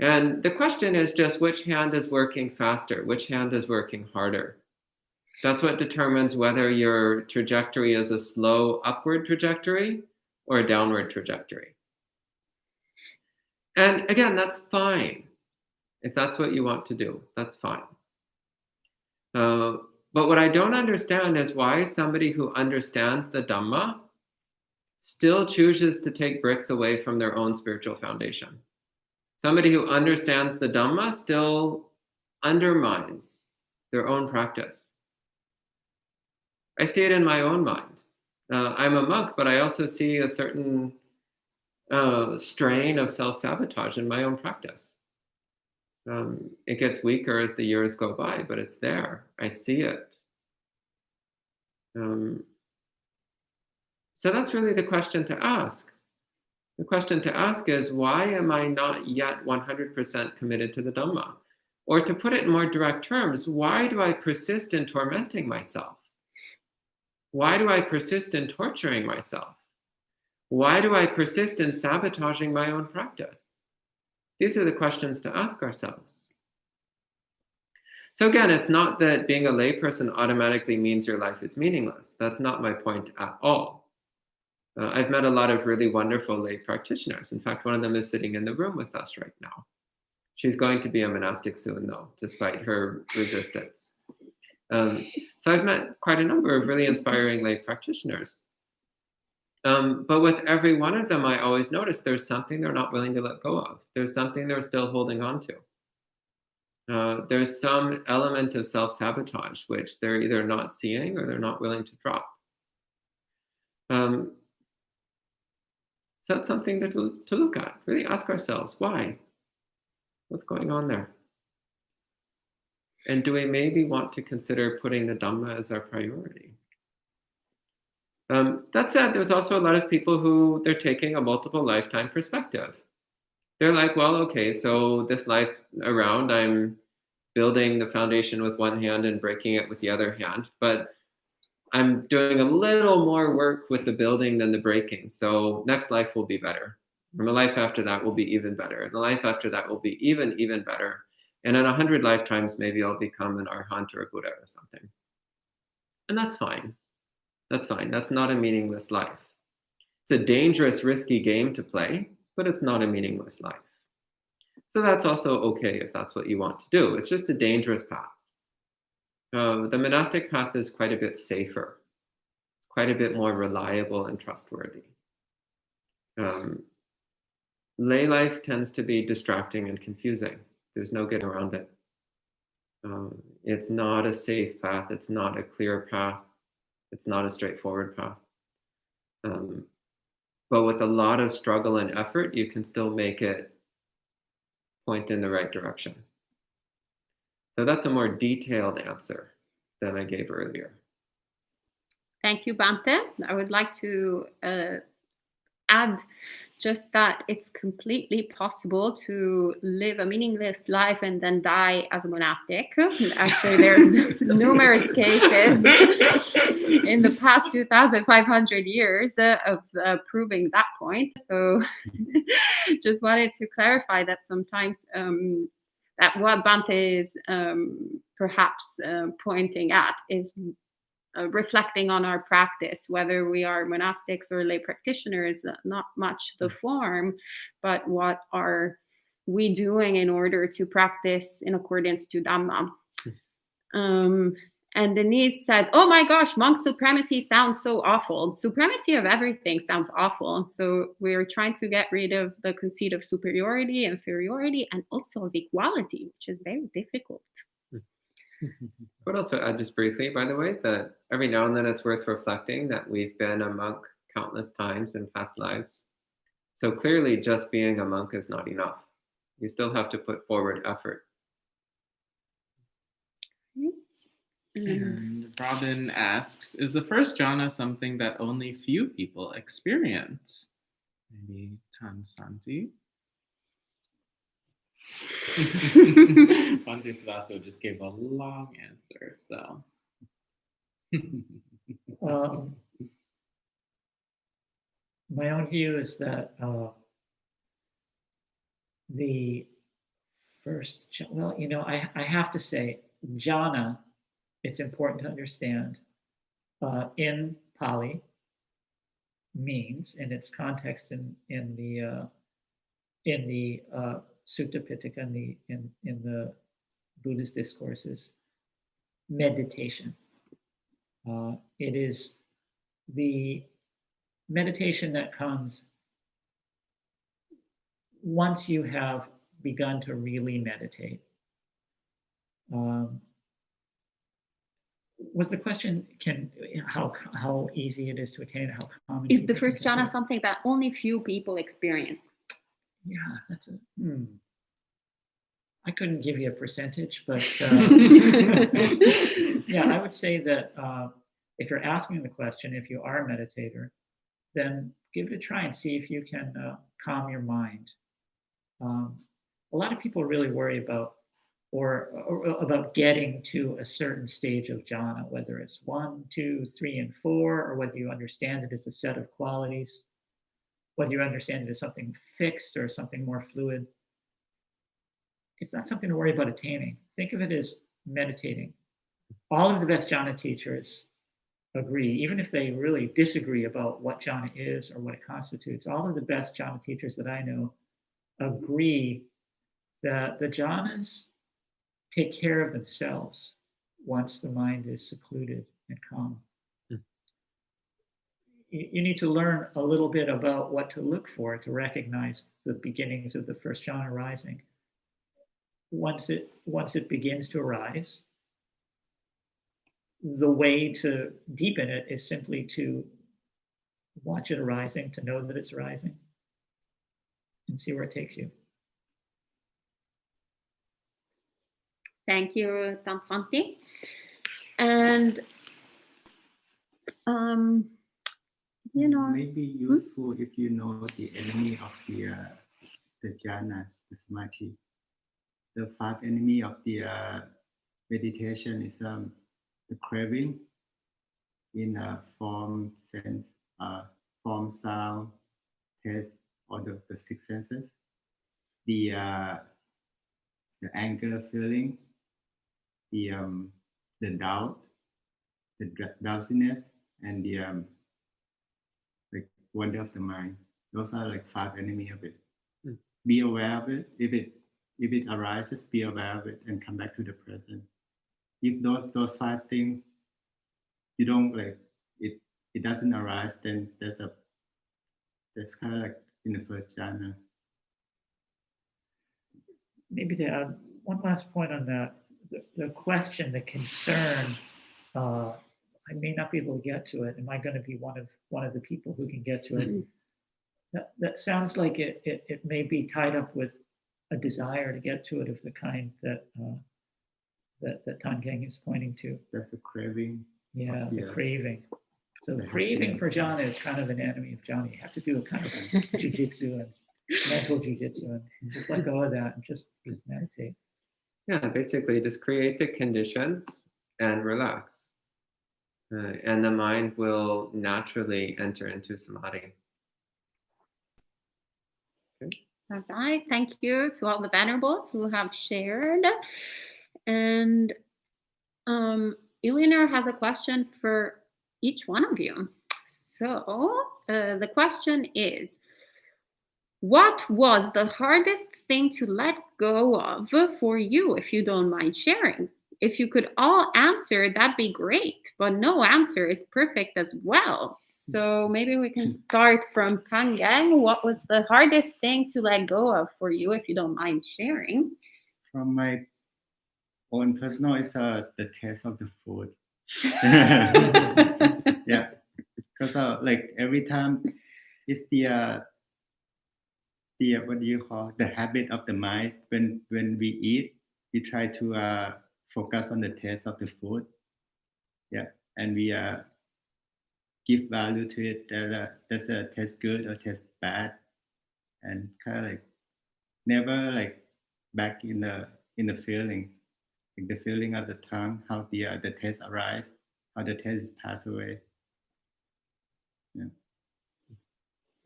And the question is just, which hand is working faster? Which hand is working harder? That's what determines whether your trajectory is a slow upward trajectory or a downward trajectory. And again, that's fine. If that's what you want to do, that's fine. But what I don't understand is why somebody who understands the Dhamma still chooses to take bricks away from their own spiritual foundation. Somebody who understands the Dhamma still undermines their own practice. I see it in my own mind. I'm a monk, but I also see a certain strain of self-sabotage in my own practice. It gets weaker as the years go by, but it's there. I see it. So that's really the question to ask. The question to ask is, why am I not yet 100% committed to the Dhamma? Or to put it in more direct terms, why do I persist in tormenting myself? Why do I persist in torturing myself? Why do I persist in sabotaging my own practice? These are the questions to ask ourselves. So again, it's not that being a layperson automatically means your life is meaningless. That's not my point at all. I've met a lot of really wonderful lay practitioners. In fact, one of them is sitting in the room with us right now. She's going to be a monastic soon, though, despite her resistance. So I've met quite a number of really inspiring lay practitioners. But with every one of them, I always notice there's something they're not willing to let go of. There's something they're still holding on to. There's some element of self-sabotage, which they're either not seeing or they're not willing to drop. So that's something to look at. Really ask ourselves, why? What's going on there? And do we maybe want to consider putting the Dhamma as our priority? That said, there's also a lot of people who they're taking a multiple lifetime perspective. They're like, well, okay, so this life around, I'm building the foundation with one hand and breaking it with the other hand, but I'm doing a little more work with the building than the breaking. So next life will be better. And the life after that will be even better. And the life after that will be even better. And in 100 lifetimes, maybe I'll become an arhat or a Buddha or something. And that's fine. That's fine. That's not a meaningless life. It's a dangerous, risky game to play, but it's not a meaningless life. So that's also okay if that's what you want to do. It's just a dangerous path. The monastic path is quite a bit safer. It's quite a bit more reliable and trustworthy. Lay life tends to be distracting and confusing. There's no getting around it. It's not a safe path. It's not a clear path. It's not a straightforward path. But with a lot of struggle and effort, you can still make it point in the right direction. So that's a more detailed answer than I gave earlier. Thank you, Bante. I would like to add just that it's completely possible to live a meaningless life and then die as a monastic. Actually, there's numerous cases in the past 2,500 years of proving that point. So just wanted to clarify that sometimes that what Bante is perhaps pointing at is reflecting on our practice, whether we are monastics or lay practitioners, not much the form, but what are we doing in order to practice in accordance to Dhamma. And Denise says, oh my gosh, monk supremacy sounds so awful. Supremacy of everything sounds awful. So we're trying to get rid of the conceit of superiority, inferiority, and also of equality, which is very difficult. I would also add just briefly, by the way, that every now and then it's worth reflecting that we've been a monk countless times in past lives. So clearly just being a monk is not enough. You still have to put forward effort. And Robin asks, is the first jhana something that only few people experience? Maybe Tansanti? Bante Sudaso just gave a long answer, so. My own view is that the first, well, you know, I have to say, jhana, it's important to understand, in Pali means, in its context in the Sutta Pitaka, in the Buddhist discourses, meditation. It is the meditation that comes once you have begun to really meditate. Was the question how easy it is to attain? How common is the first jhana something that only few people experience? Yeah, that's I couldn't give you a percentage, but yeah, I would say that if you're asking the question, if you are a meditator, then give it a try and see if you can calm your mind. A lot of people really worry about or about getting to a certain stage of jhana, whether it's 1, 2, 3, and 4, or whether you understand it as a set of qualities, whether you understand it as something fixed or something more fluid. It's not something to worry about attaining. Think of it as meditating. All of the best jhana teachers agree, even if they really disagree about what jhana is or what it constitutes. All of the best jhana teachers that I know agree that the jhanas take care of themselves once the mind is secluded and calm. You need to learn a little bit about what to look for to recognize the beginnings of the first jhana rising. Once it begins to arise, the way to deepen it is simply to watch it arising, to know that it's arising, and see where it takes you. Thank you, Tansanti. And maybe useful if you know the enemy of the jhana, the samadhi. The 5 enemy of the meditation is the craving in form, sense, form, sound, taste, or the 6 senses. The anger feeling, the doubt, the drowsiness, and the like wonder of the mind. Those are like 5 enemies of it. Be aware of it. If it arises, be aware of it and come back to the present. If those 5 things you don't like it doesn't arise, then there's kind of like in the first jhana. Maybe to add one last point on that, the question, the concern, I may not be able to get to it. Am I going to be one of the people who can get to it? That sounds like it may be tied up with a desire to get to it of the kind that Tan Keng is pointing to. That's the craving. Yeah, the craving. So the craving for jhana is kind of an enemy of jhana. You have to do a kind of jujitsu and mental jujitsu and just let go of that and just meditate. Yeah, basically just create the conditions and relax. And the mind will naturally enter into samadhi. Okay. All right. Thank you to all the venerables who have shared. And Eleanor has a question for each one of you. So the question is, what was the hardest thing to let go of for you, if you don't mind sharing? If you could all answer, that'd be great, but no answer is perfect as well. So maybe we can start from Tan Keng. What was the hardest thing to let go of for you, if you don't mind sharing? From my own personal, is the taste of the food. Yeah, because like every time it's the what do you call the habit of the mind. When we eat, we try to focus on the taste of the food. Yeah, and we give value to it. Does it taste good or taste bad, and kind of like never like back in the feeling, like the feeling of the tongue, how the taste arrives, how the taste pass away. Yeah.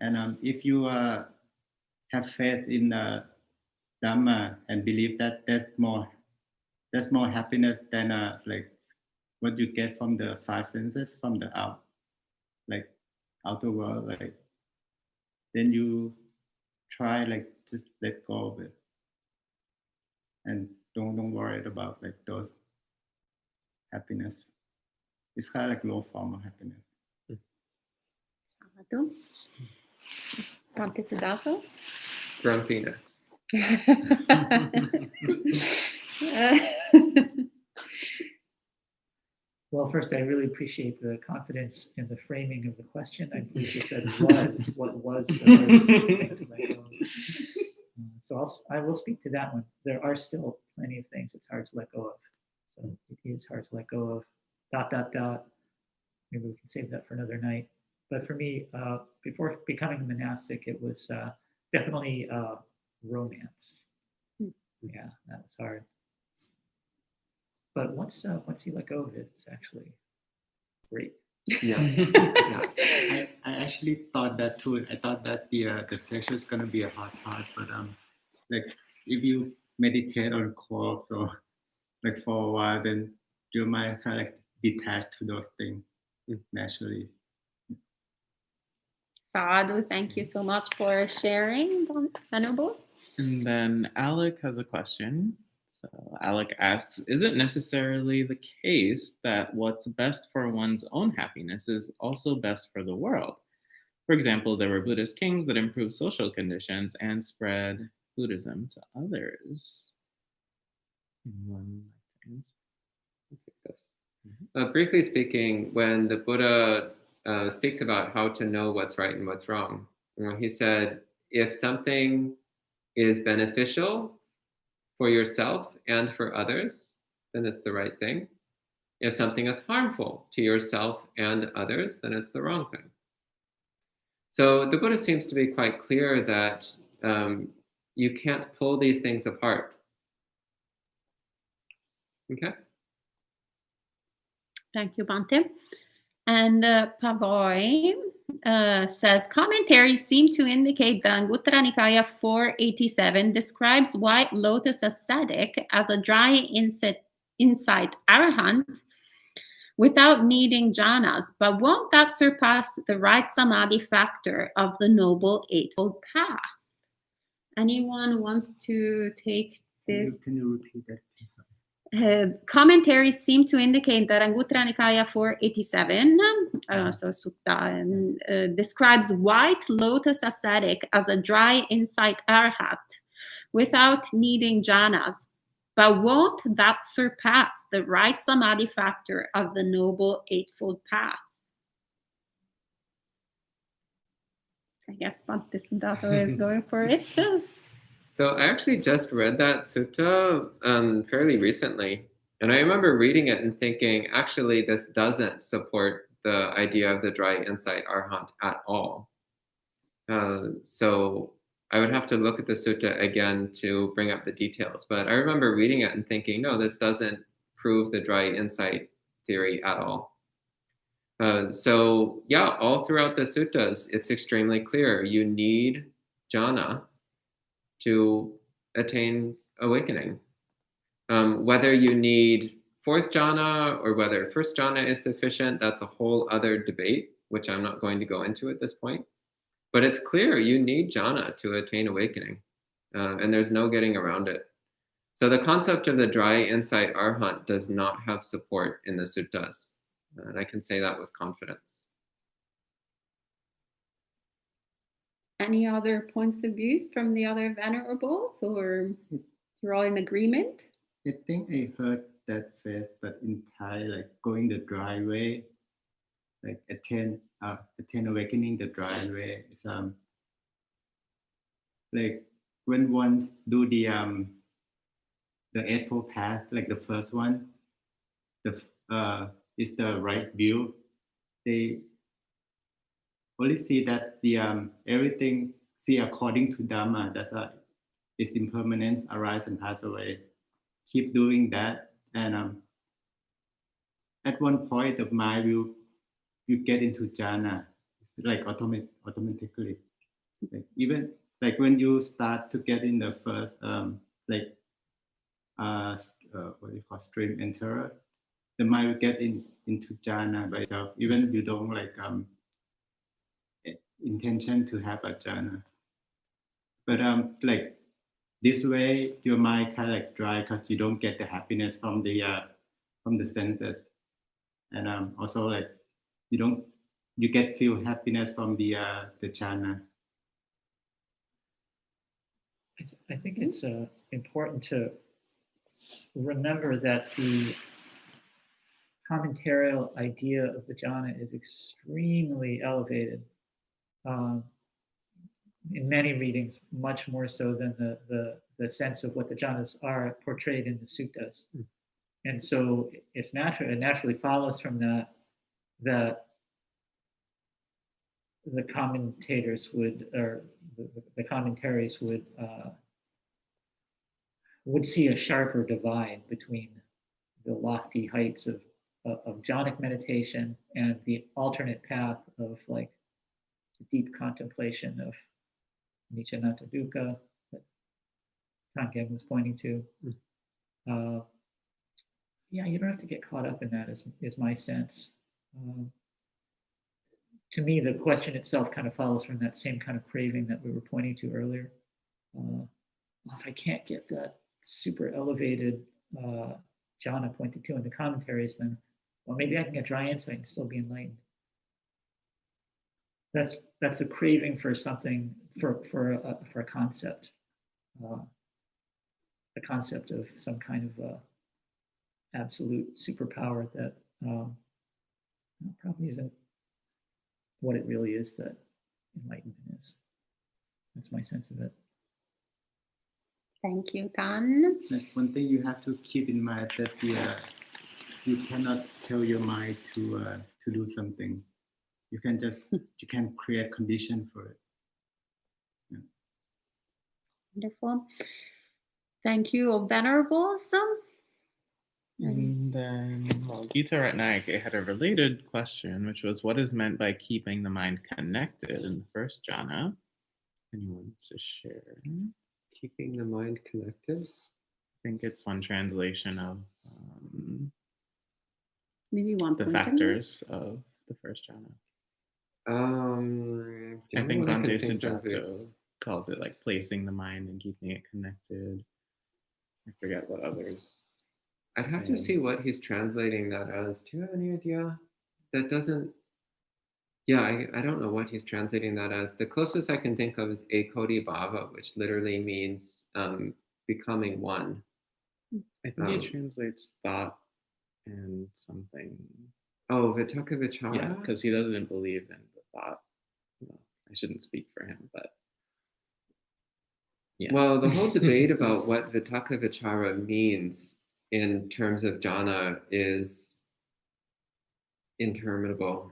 And if you have faith in Dhamma and believe that there's more happiness than like what you get from the 5 senses, from the outer world, like then you try like just let go of it and don't worry about like those happiness. It's kind of like low form of happiness. Sadhu. Bhakti Siddhartha? Grumpiness. Well, first, I really appreciate the confidence in the framing of the question. I believe you said was. What was the hardest thing to let go of? So I will speak to that one. There are still plenty of things it's hard to let go of. So it is hard to let go of ... Maybe we can save that for another night. But for me, before becoming a monastic, it was definitely romance. Yeah, that was hard. But once you let go of it, it's actually great. Yeah. I actually thought that too. I thought that the session is gonna be a hard part, but like if you meditate on core for like for a while, then your mind kind of like detached to those things naturally. Sadhu, thank you so much for sharing, venerables. And then Alec has a question. So Alec asks, is it necessarily the case that what's best for one's own happiness is also best for the world? For example, there were Buddhist kings that improved social conditions and spread Buddhism to others. Briefly speaking, when the Buddha speaks about how to know what's right and what's wrong. He said, if something is beneficial for yourself and for others, then it's the right thing. If something is harmful to yourself and others, then it's the wrong thing. So the Buddha seems to be quite clear that you can't pull these things apart. Okay? Thank you, Bhante. And Pavoy says, commentaries seem to indicate that Anguttara Nikaya 487 describes white lotus ascetic as a dry insight arahant without needing jhanas, but won't that surpass the right samadhi factor of the Noble Eightfold Path? Anyone wants to take this? Can you repeat that? Commentaries seem to indicate that Anguttara Nikaya 487, so sutta, describes white lotus ascetic as a dry insight arhat without needing jhanas, but won't that surpass the right samadhi factor of the Noble Eightfold Path? I guess Bhante Siddhasa is going for it. So I actually just read that sutta fairly recently. And I remember reading it and thinking, actually, this doesn't support the idea of the dry insight arhat at all. So I would have to look at the sutta again to bring up the details. But I remember reading it and thinking, no, this doesn't prove the dry insight theory at all. So yeah, all throughout the suttas, it's extremely clear. You need jhana to attain awakening. Whether you need fourth jhana or whether first jhana is sufficient, that's a whole other debate, which I'm not going to go into at this point. But it's clear you need jhana to attain awakening, and there's no getting around it. So the concept of the dry insight arhat does not have support in the suttas, and I can say that with confidence. Any other points of views from the other venerables, or you're all in agreement? I think I heard that phrase, but in Thai, like going the dry way, like attain awakening the dry way. Is like when one do the Eightfold Path, like the first one, is the right view. They only see that the everything see according to Dhamma. That's why its impermanence arise and pass away. Keep doing that, and at one point of mind you get into jhana. It's like automatically. Like even like when you start to get in the first what do you call stream enterer, the mind will get into jhana by itself. Even you don't like intention to have a jhana, but like this way your mind kind of like dry because you don't get the happiness from the senses, and also like you get feel happiness from the jhana. I think it's important to remember that the commentarial idea of the jhana is extremely elevated. In many readings, much more so than the sense of what the jhanas are portrayed in the suttas. And so it naturally follows from that the commentators would, or the commentaries would see a sharper divide between the lofty heights of jhanic meditation and the alternate path of like the deep contemplation of Anicca Anatta Dukkha that Kangyang was pointing to. Yeah, you don't have to get caught up in that, is my sense. To me, the question itself kind of follows from that same kind of craving that we were pointing to earlier. If I can't get that super elevated jhana pointed to in the commentaries, then well, maybe I can get dry insight and still be enlightened. That's a craving for something, for a concept, a concept of some kind of absolute superpower that probably isn't what it really is that enlightenment is. That's my sense of it. Thank you, Tan. Like one thing you have to keep in mind that you cannot tell your mind to do something. You can create condition for it. Yeah. Wonderful. Thank you, Venerables. And then, well, Gita Ratnayake had a related question, which was, what is meant by keeping the mind connected in the first jhana? Anyone wants to share? Keeping the mind connected. I think it's one translation of Maybe one the point in factors of the first jhana. I think Bhante Sujato calls it like placing the mind and keeping it connected. I forget what others. I'd have to see what he's translating that as. Do you have any idea? That doesn't. Yeah, I don't know what he's translating that as. The closest I can think of is ekoti bhava, which literally means becoming one. I think he translates thought and something. Oh, vitaka vichara? Yeah, because he doesn't believe in the thought. Well, I shouldn't speak for him, but yeah. Well, the whole debate about what vitaka vichara means in terms of jhana is interminable.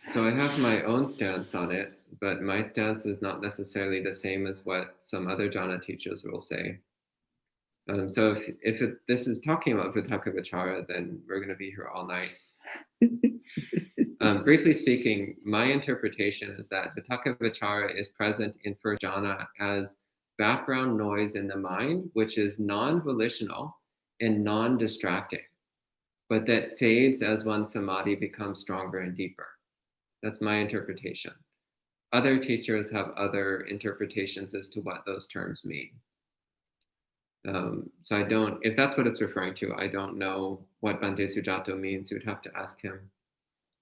So I have my own stance on it, but my stance is not necessarily the same as what some other jhana teachers will say. So if this is talking about vitaka vichara, then we're going to be here all night. Briefly speaking, my interpretation is that vitaka vichara is present in first jhana as background noise in the mind, which is non-volitional and non-distracting, but that fades as one's samadhi becomes stronger and deeper. That's my interpretation. Other teachers have other interpretations as to what those terms mean. So I don't, if that's what it's referring to, I don't know what Bhante Sujato means. You would have to ask him.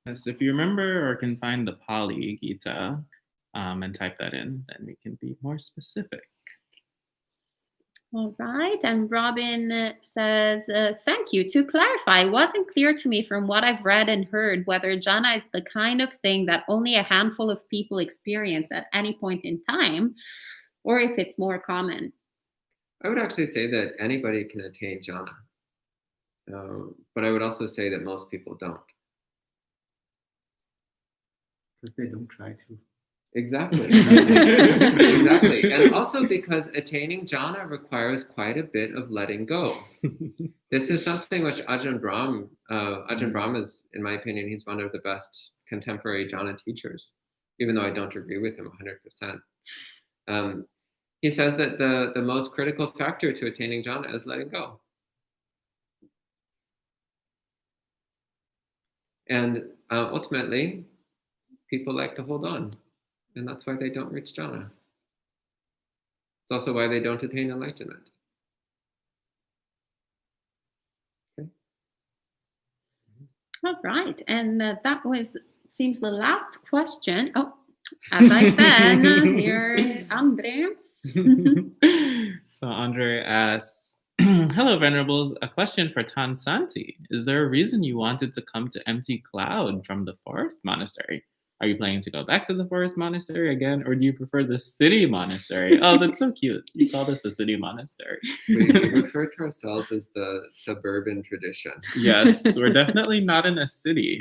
Yes, if you remember or can find the Pali Gita and type that in, then we can be more specific. All right. And Robin says, thank you. To clarify, it wasn't clear to me from what I've read and heard whether jhana is the kind of thing that only a handful of people experience at any point in time, or if it's more common. I would actually say that anybody can attain jhana. But I would also say that most people don't. Because they don't try to. Exactly. Exactly. And also because attaining jhana requires quite a bit of letting go. This is something which Ajahn Brahm is, in my opinion, he's one of the best contemporary jhana teachers, even though I don't agree with him 100%. He says that the most critical factor to attaining jhana is letting go. And ultimately, people like to hold on. And that's why they don't reach jhana. It's also why they don't attain enlightenment. Okay. All right. And that seems the last question. Oh, as I said, here, Andre. So Andre asks, hello, Venerables. A question for Tan Santi. Is there a reason you wanted to come to Empty Cloud from the forest monastery? Are you planning to go back to the forest monastery again, or do you prefer the city monastery? Oh, that's so cute. You call this a city monastery. We refer to ourselves as the suburban tradition. Yes, we're definitely not in a city,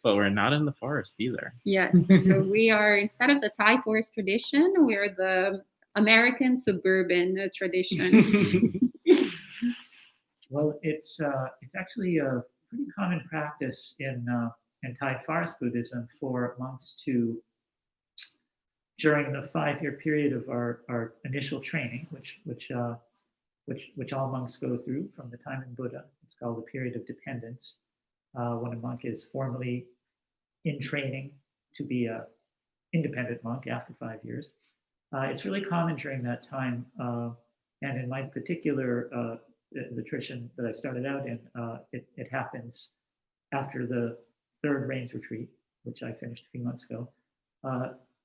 but we're not in the forest either. Yes, so we are, instead of the Thai forest tradition, we're the American suburban tradition. Well, it's actually a pretty common practice in Thai forest Buddhism for monks to, during the 5-year period of our initial training, which all monks go through from the time in Buddha. It's called the period of dependence, when a monk is formally in training to be an independent monk after 5 years. It's really common during that time, and in my particular the tradition that I started out in, it happens after the 3rd rains retreat, which I finished a few months ago.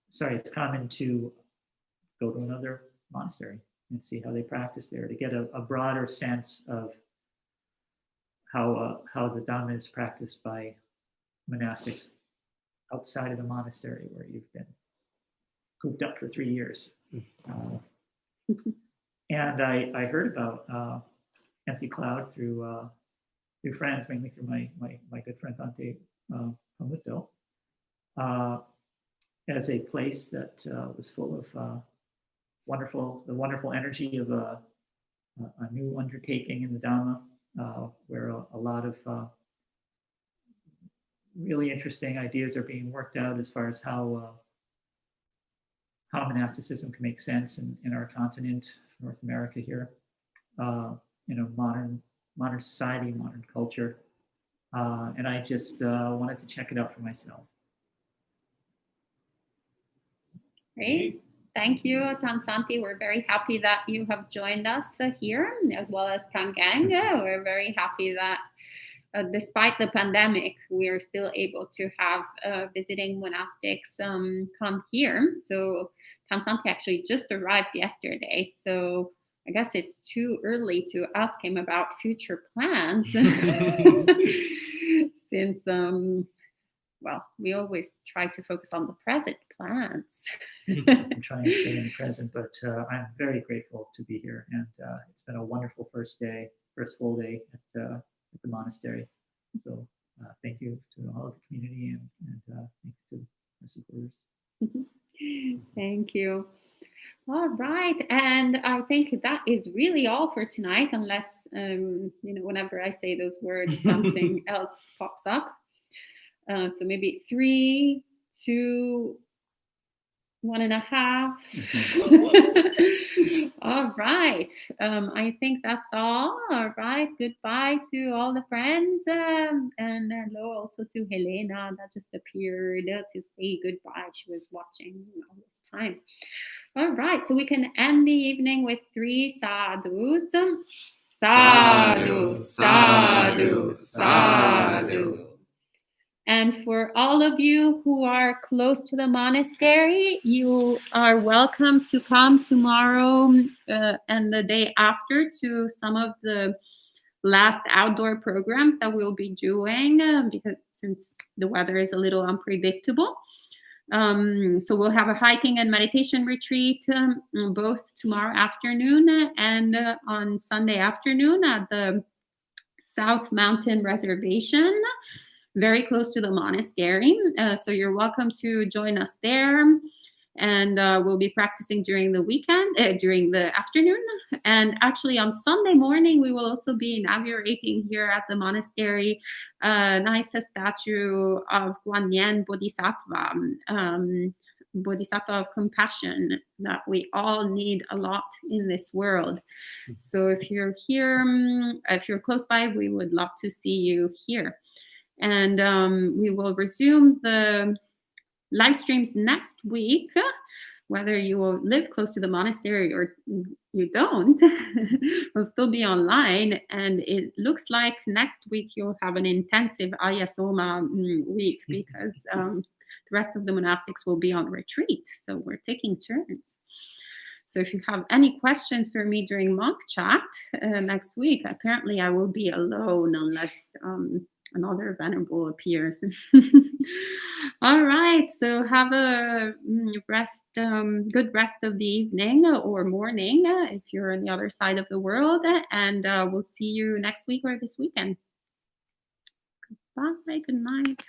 It's common to go to another monastery and see how they practice there to get a broader sense of how the Dhamma is practiced by monastics outside of the monastery where you've been cooped up for 3 years. And I heard about Empty Cloud through friends, mainly through my good friend Dante Pamuto, as a place that was full of the wonderful energy of a new undertaking in the Dhamma, where a lot of really interesting ideas are being worked out as far as how monasticism can make sense in our continent, North America here, modern society, modern culture, and I just wanted to check it out for myself. Great. Thank you, Tansanti. We're very happy that you have joined us here, as well as Tangang. We're very happy that despite the pandemic, we are still able to have visiting monastics come here. So Tansanti actually just arrived yesterday. So I guess it's too early to ask him about future plans since, well, we always try to focus on the present plans. I'm trying to stay in the present, but I'm very grateful to be here. And it's been a wonderful first full day at the monastery. So thank you to all of the community and thanks to our supporters. Thank you. All right, and I think that is really all for tonight, unless whenever I say those words, something else pops up. So maybe 3, 2, 1.5. All right. I think that's all. All right. Goodbye to all the friends. And hello also to Helena that just appeared to say goodbye. She was watching all this time. All right. So we can end the evening with 3 sadhus. Sadhu, sadhu, sadhu. And for all of you who are close to the monastery, you are welcome to come tomorrow and the day after to some of the last outdoor programs that we'll be doing because since the weather is a little unpredictable. So we'll have a hiking and meditation retreat both tomorrow afternoon and on Sunday afternoon at the South Mountain Reservation, very close to the monastery. So you're welcome to join us there. And we'll be practicing during the weekend, during the afternoon. And actually on Sunday morning, we will also be inaugurating here at the monastery a nice statue of Guanyin Bodhisattva, Bodhisattva of compassion that we all need a lot in this world. So if you're here, if you're close by, we would love to see you here. And we will resume the live streams next week, whether you will live close to the monastery or you don't, will still be online. And it looks like next week you'll have an intensive Ayasoma week because the rest of the monastics will be on retreat. So we're taking turns. So if you have any questions for me during monk chat next week, apparently I will be alone unless another venerable appears. All right, so have a good rest of the evening or morning if you're on the other side of the world, and we'll see you next week or this weekend. Goodbye, good night.